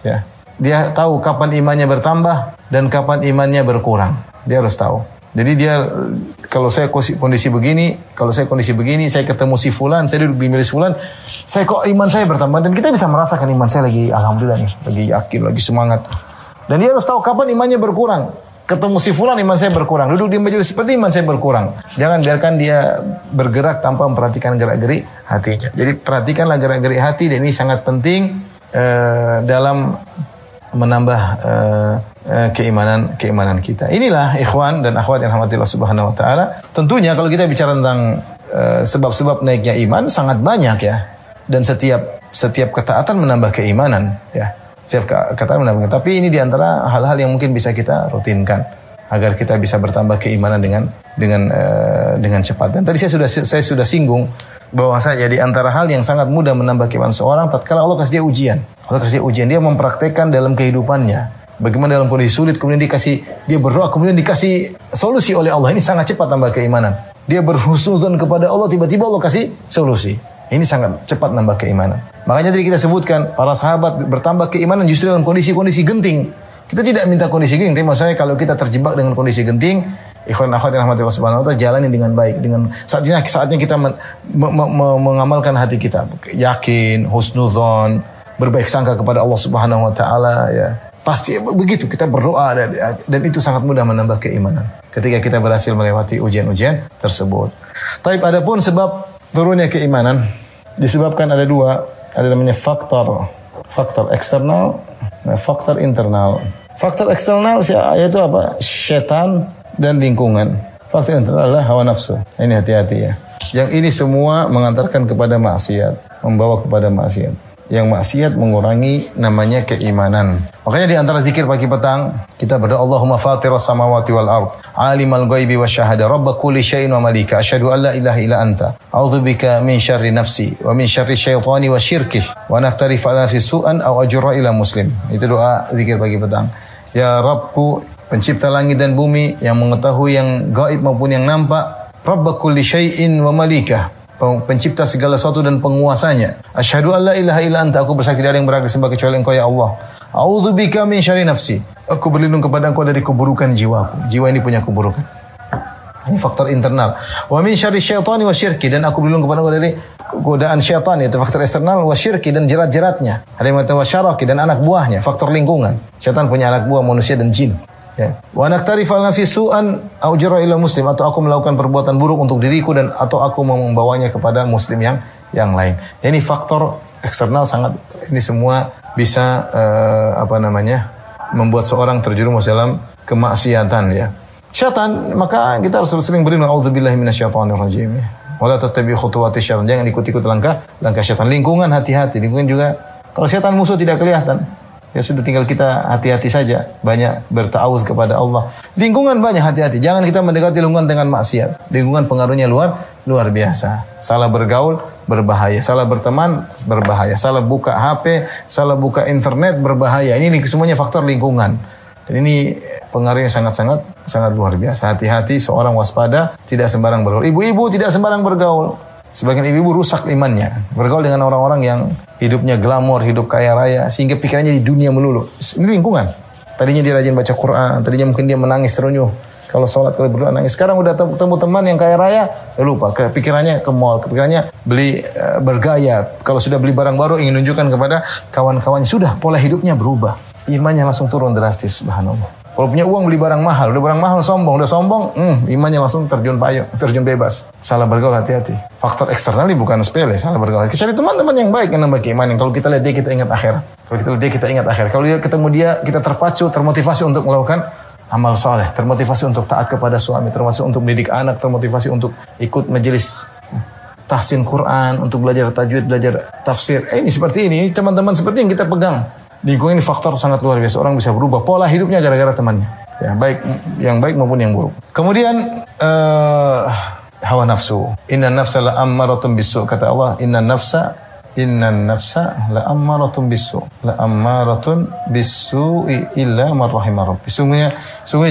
ya. Dia tahu kapan imannya bertambah dan kapan imannya berkurang. Dia harus tahu. Jadi dia, kalau saya kondisi begini, saya ketemu si fulan, saya duduk di majelis fulan, iman saya bertambah, dan kita bisa merasakan iman saya lagi, alhamdulillah nih, lagi yakin, lagi semangat. Dan dia harus tahu kapan imannya berkurang. Ketemu si fulan, iman saya berkurang. Duduk di majelis seperti, iman saya berkurang. Jangan biarkan dia bergerak tanpa memperhatikan gerak-gerik hatinya. Jadi perhatikanlah gerak-gerik hati, dan ini sangat penting dalam menambah keimanan kita. Inilah ikhwan dan akhwat yang rahmati Allah Subhanahu wa taala. Tentunya kalau kita bicara tentang sebab-sebab naiknya iman sangat banyak ya. Dan setiap ketaatan menambah keimanan ya. Setiap ketaatan menambah. Tapi ini diantara hal-hal yang mungkin bisa kita rutinkan agar kita bisa bertambah keimanan dengan cepat. Dan tadi saya sudah singgung bahwasanya di antara hal yang sangat mudah menambah keimanan seorang tatkala Allah kasih dia ujian. Allah kasih dia ujian, dia mempraktekkan dalam kehidupannya. Bagaimana dalam kondisi sulit kemudian dia berdoa kemudian dikasih solusi oleh Allah. Ini sangat cepat tambah keimanan. Dia berhusnudzon kepada Allah, tiba-tiba Allah kasih solusi. Ini sangat cepat nambah keimanan. Makanya tadi kita sebutkan para sahabat bertambah keimanan justru dalam kondisi-kondisi genting. Kita tidak minta kondisi genting, tapi maksudnya kalau kita terjebak dengan kondisi genting, ikhwan akhwat yang rahmatillah subhanahu wa ta'ala, jalani dengan baik, dengan saatnya kita mengamalkan hati kita, yakin, husnudzon, berbaik sangka kepada Allah Subhanahu wa taala ya. Pasti begitu kita berdoa dan itu sangat mudah menambah keimanan ketika kita berhasil melewati ujian-ujian tersebut. Tapi adapun sebab turunnya keimanan disebabkan ada dua, ada namanya faktor eksternal, faktor internal. Faktor eksternal yaitu apa? Setan dan lingkungan. Faktor internal adalah hawa nafsu. Ini hati-hati ya. Yang ini semua mengantarkan kepada maksiat, membawa kepada maksiat. Yang maksiat mengurangi namanya keimanan. Makanya di antara zikir pagi petang kita berdoa Allahumma fatiras samawati wal ard, alimal ghaibi wasyahada, rabb kulli syai'in wa malika, asyhadu an la ilaha illa anta, a'udzubika min syarri nafsi wa min syarri syaitani wa syirkihi wa naqtarif ala nafsi su'an aw ajra ila muslim. Itu doa zikir pagi petang. Ya Rabbku, pencipta langit dan bumi, yang mengetahui yang gaib maupun yang nampak, rabb kulli syai'in wa malika, pencipta segala sesuatu dan penguasanya. Asyhadu an la ilaha illa anta, aku bersaksi tidak ada yang berhak disembah kecuali Engkau ya Allah. A'udzubika min syarri nafsi, aku berlindung kepada Engkau dari keburukan jiwaku. Jiwa ini punya keburukan. Ini faktor internal. Wa min syarri syaitani wa syirki, dan aku berlindung kepada Engkau dari godaan syaitan, itu faktor eksternal, wa syirki, dan jerat-jeratnya. Ada yang mengatakan wa syaraki, dan anak buahnya, faktor lingkungan. Syaitan punya anak buah manusia dan jin. Ya. Wa naqtarif al nafsi su'an au jara ila muslim, atau aku melakukan perbuatan buruk untuk diriku dan atau aku membawanya kepada muslim yang lain. Ini faktor eksternal sangat, ini semua bisa membuat seorang terjerumus dalam kemaksiatan ya. Syaitan, maka kita harus sering berlindung, auzubillahi minasyaitonir rajim. Wala tattabi'u khutuwati syaitan, jangan ikut-ikut langkah syaitan. Lingkungan, hati-hati. Lingkungan juga, kalau syaitan musuh tidak kelihatan, ya sudah tinggal kita hati-hati saja. Banyak berta'awuz kepada Allah. Lingkungan banyak, hati-hati. Jangan kita mendekati lingkungan dengan maksiat. Lingkungan pengaruhnya luar biasa. Salah bergaul, berbahaya. Salah berteman, berbahaya. Salah buka HP, salah buka internet, berbahaya. Ini semuanya faktor lingkungan. Dan ini pengaruhnya sangat luar biasa. Hati-hati, seorang waspada, tidak sembarang bergaul. Ibu-ibu tidak sembarang bergaul. Sebagian ibu-ibu rusak imannya, bergaul dengan orang-orang yang hidupnya glamor, hidup kaya raya, sehingga pikirannya di dunia melulu. Ini lingkungan. Tadinya dia rajin baca Quran, tadinya mungkin dia menangis terunyuh kalau sholat, kalau berdoa nangis. Sekarang udah ketemu teman yang kaya raya, lupa. Pikirannya ke mall, pikirannya beli bergaya. Kalau sudah beli barang baru, ingin menunjukkan kepada kawan-kawannya, sudah pola hidupnya berubah. Imannya langsung turun drastis, subhanallah. Kalau punya uang beli barang mahal, udah barang mahal sombong, imannya langsung terjun bebas. Salah bergaul, hati-hati. Faktor eksternal ini bukan sepele, salah bergaul. Cari teman-teman yang baik, yang nambah keimanan. Kalau kita lihat dia, kita ingat akhir. Kalau dia ketemu dia, kita terpacu, termotivasi untuk melakukan amal soleh, termotivasi untuk taat kepada suami, termotivasi untuk mendidik anak, termotivasi untuk ikut majelis tahsin Quran, untuk belajar tajwid, belajar tafsir. Ini seperti ini, teman-teman seperti yang kita pegang. Lingkungan ini faktor sangat luar biasa. Orang bisa berubah pola hidupnya gara-gara temannya. Ya, baik yang baik maupun yang buruk. Kemudian hawa nafsu. Innan nafsa la ammaratun bisu. Kata Allah, innan nafsa la ammaratun bisu. La ammaratun bisu illa man rahimah rabbi. Sungguhnya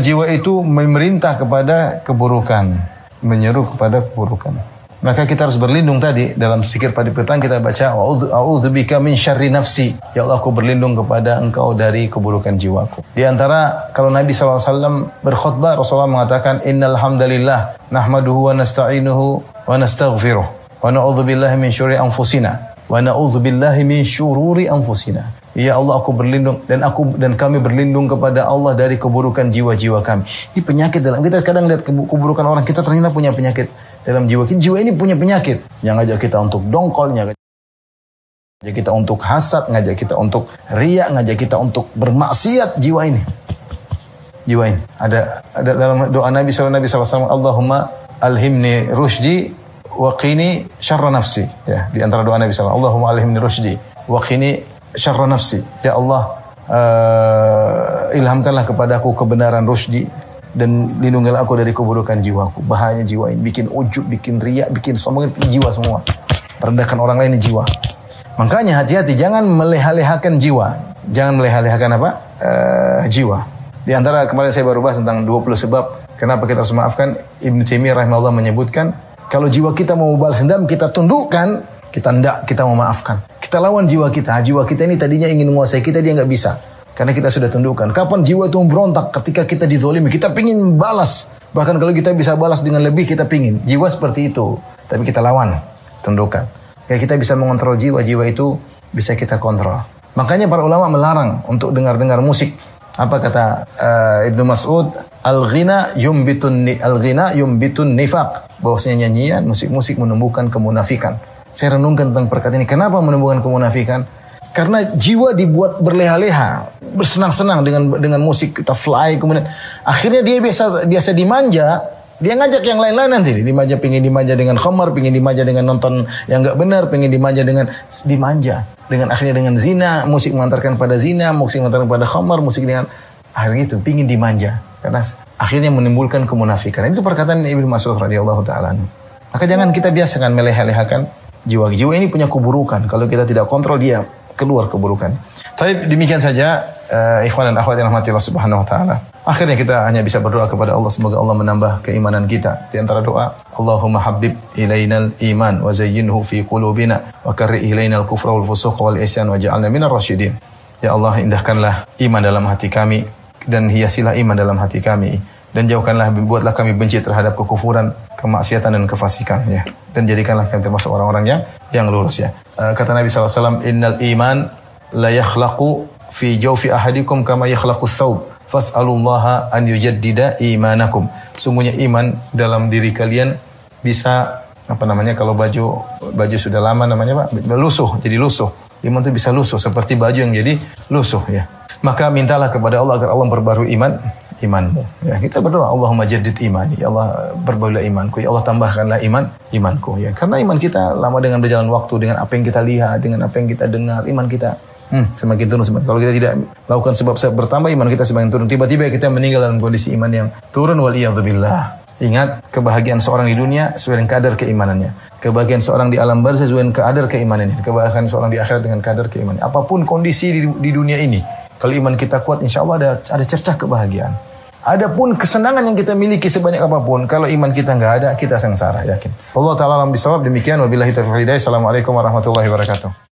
jiwa itu memerintah kepada keburukan, menyeru kepada keburukan. Maka kita harus berlindung tadi dalam zikir pagi petang kita baca a'udzubika min syarri nafsi. Ya Allah, aku berlindung kepada Engkau dari keburukan jiwaku. Di antara kalau Nabi SAW berkhutbah, Rasulullah mengatakan innal hamdalillah nahmaduhu wa nasta'inuhu wa nastaghfiruh wa na'udzubillahi min syururi anfusina wa na'udzubillahi min syururi anfusina. Ya Allah, aku berlindung dan kami berlindung kepada Allah dari keburukan jiwa-jiwa kami. Ini penyakit dalam kita kadang lihat keburukan orang, kita ternyata punya penyakit dalam jiwa kita. Jiwa ini punya penyakit yang ngajak kita untuk dongkol, ngajak kita untuk hasad, ngajak kita untuk riya, ngajak kita untuk bermaksiat. Jiwa ini jiwain. Ada dalam doa Nabi SAW, Allahumma alhimni rusydi wa qini syarra nafsi. Ya, di antara doa Nabi SAW, Allahumma alhimni rusydi wa qini syarra nafsi. Ya Allah, ilhamkanlah kepadaku kebenaran rusydi dan lindungilah aku dari keburukan jiwaku. Bahaya jiwa ini, bikin ujub, bikin riak, bikin sombong, jiwa semua. Merendahkan orang lain jiwa. Makanya hati-hati, jangan melehalehakan jiwa. Jangan melehalehakan apa? Jiwa. Di antara kemarin saya baru bahas tentang 20 sebab kenapa kita harus memaafkan. Ibnu Taimiyah rahimahullah menyebutkan, kalau jiwa kita mau balas dendam, kita tundukkan, kita memaafkan. Kita lawan jiwa kita. Jiwa kita ini tadinya ingin menguasai kita, dia nggak bisa. Karena kita sudah tundukkan. Kapan jiwa itu memberontak ketika kita dizolimi, kita pingin balas. Bahkan kalau kita bisa balas dengan lebih, kita pingin. Jiwa seperti itu. Tapi kita lawan, tundukkan. Kayak kita bisa mengontrol jiwa itu bisa kita kontrol. Makanya para ulama melarang untuk dengar-dengar musik. Apa kata Ibnu Mas'ud? Al-ghina yumbitun nifaq. Bahwasanya nyanyian, musik-musik menumbuhkan kemunafikan. Saya renungkan tentang perkataan ini. Kenapa menumbuhkan kemunafikan? Karena jiwa dibuat berleha-leha, bersenang-senang dengan musik, kita fly, kemudian akhirnya dia biasa dimanja, dia ngajak yang lain-lain nanti. Pingin dimanja dengan khamar, pingin dimanja dengan nonton yang enggak benar, pingin dimanja dengan akhirnya dengan zina, musik mengantarkan pada zina, musik mengantarkan pada khamar, musik dengan akhirnya itu pingin dimanja, karena akhirnya menimbulkan kemunafikan. Itu perkataan Ibnu Mas'ud radhiyallahu taala. Maka jangan kita biasakan melehah-lehakan jiwa. Jiwa ini punya keburukan. Kalau kita tidak kontrol, dia keluar keburukan. Tapi demikian saja ikhwan dan akhwat yang rahmati Allah Subhanahu wa taala. Akhirnya kita hanya bisa berdoa kepada Allah, semoga Allah menambah keimanan kita. Di antara doa, Allahumma habbib ilainal iman wa zayyinhu fi qulubina wa karrih ilainal kufra wal fusuq wal isyan waj'alna minar rasyidin. Ya Allah, indahkanlah iman dalam hati kami dan hiasilah iman dalam hati kami, dan buatlah kami benci terhadap kekufuran, kemaksiatan dan kefasikan, ya. Dan jadikanlah kami termasuk orang-orang yang lurus, ya. Kata Nabi SAW, innal iman la yakhlaqu fi jawfi ahadikum kama yakhlaqu thawb fas'alullaha an yujaddida imanakum. Sungguhnya iman dalam diri kalian bisa kalau baju sudah lama lusuh, jadi lusuh. Iman itu bisa lusuh seperti baju yang jadi lusuh, ya. Maka mintalah kepada Allah agar Allah memperbarui imanmu. Ya, kita berdoa, Allahumma jaddid imani. Ya Allah, perbaikilah imanku. Ya Allah, tambahkanlah imanku. Ya, karena iman kita lama dengan berjalan waktu, dengan apa yang kita lihat, dengan apa yang kita dengar, iman kita semakin turun. Kalau kita tidak lakukan sebab-sebab bertambah, iman kita semakin turun. Tiba-tiba kita meninggal dalam kondisi iman yang turun. Waliyadzubillah. Ingat, kebahagiaan seorang di dunia sesuai dengan kadar keimanannya. Kebahagiaan seorang di alam barzah sesuai dengan kadar keimanannya. Kebahagiaan seorang di akhirat dengan kadar keimanannya. Apapun kondisi di dunia ini, kalau iman kita kuat, insya Allah ada cercah kebahagiaan. Adapun kesenangan yang kita miliki sebanyak apapun, kalau iman kita nggak ada, kita sengsara, yakin. Allah Ta'ala alam bisawab. Demikian, wabillahi taufiq wal hidayah. Assalamualaikum warahmatullahi wabarakatuh.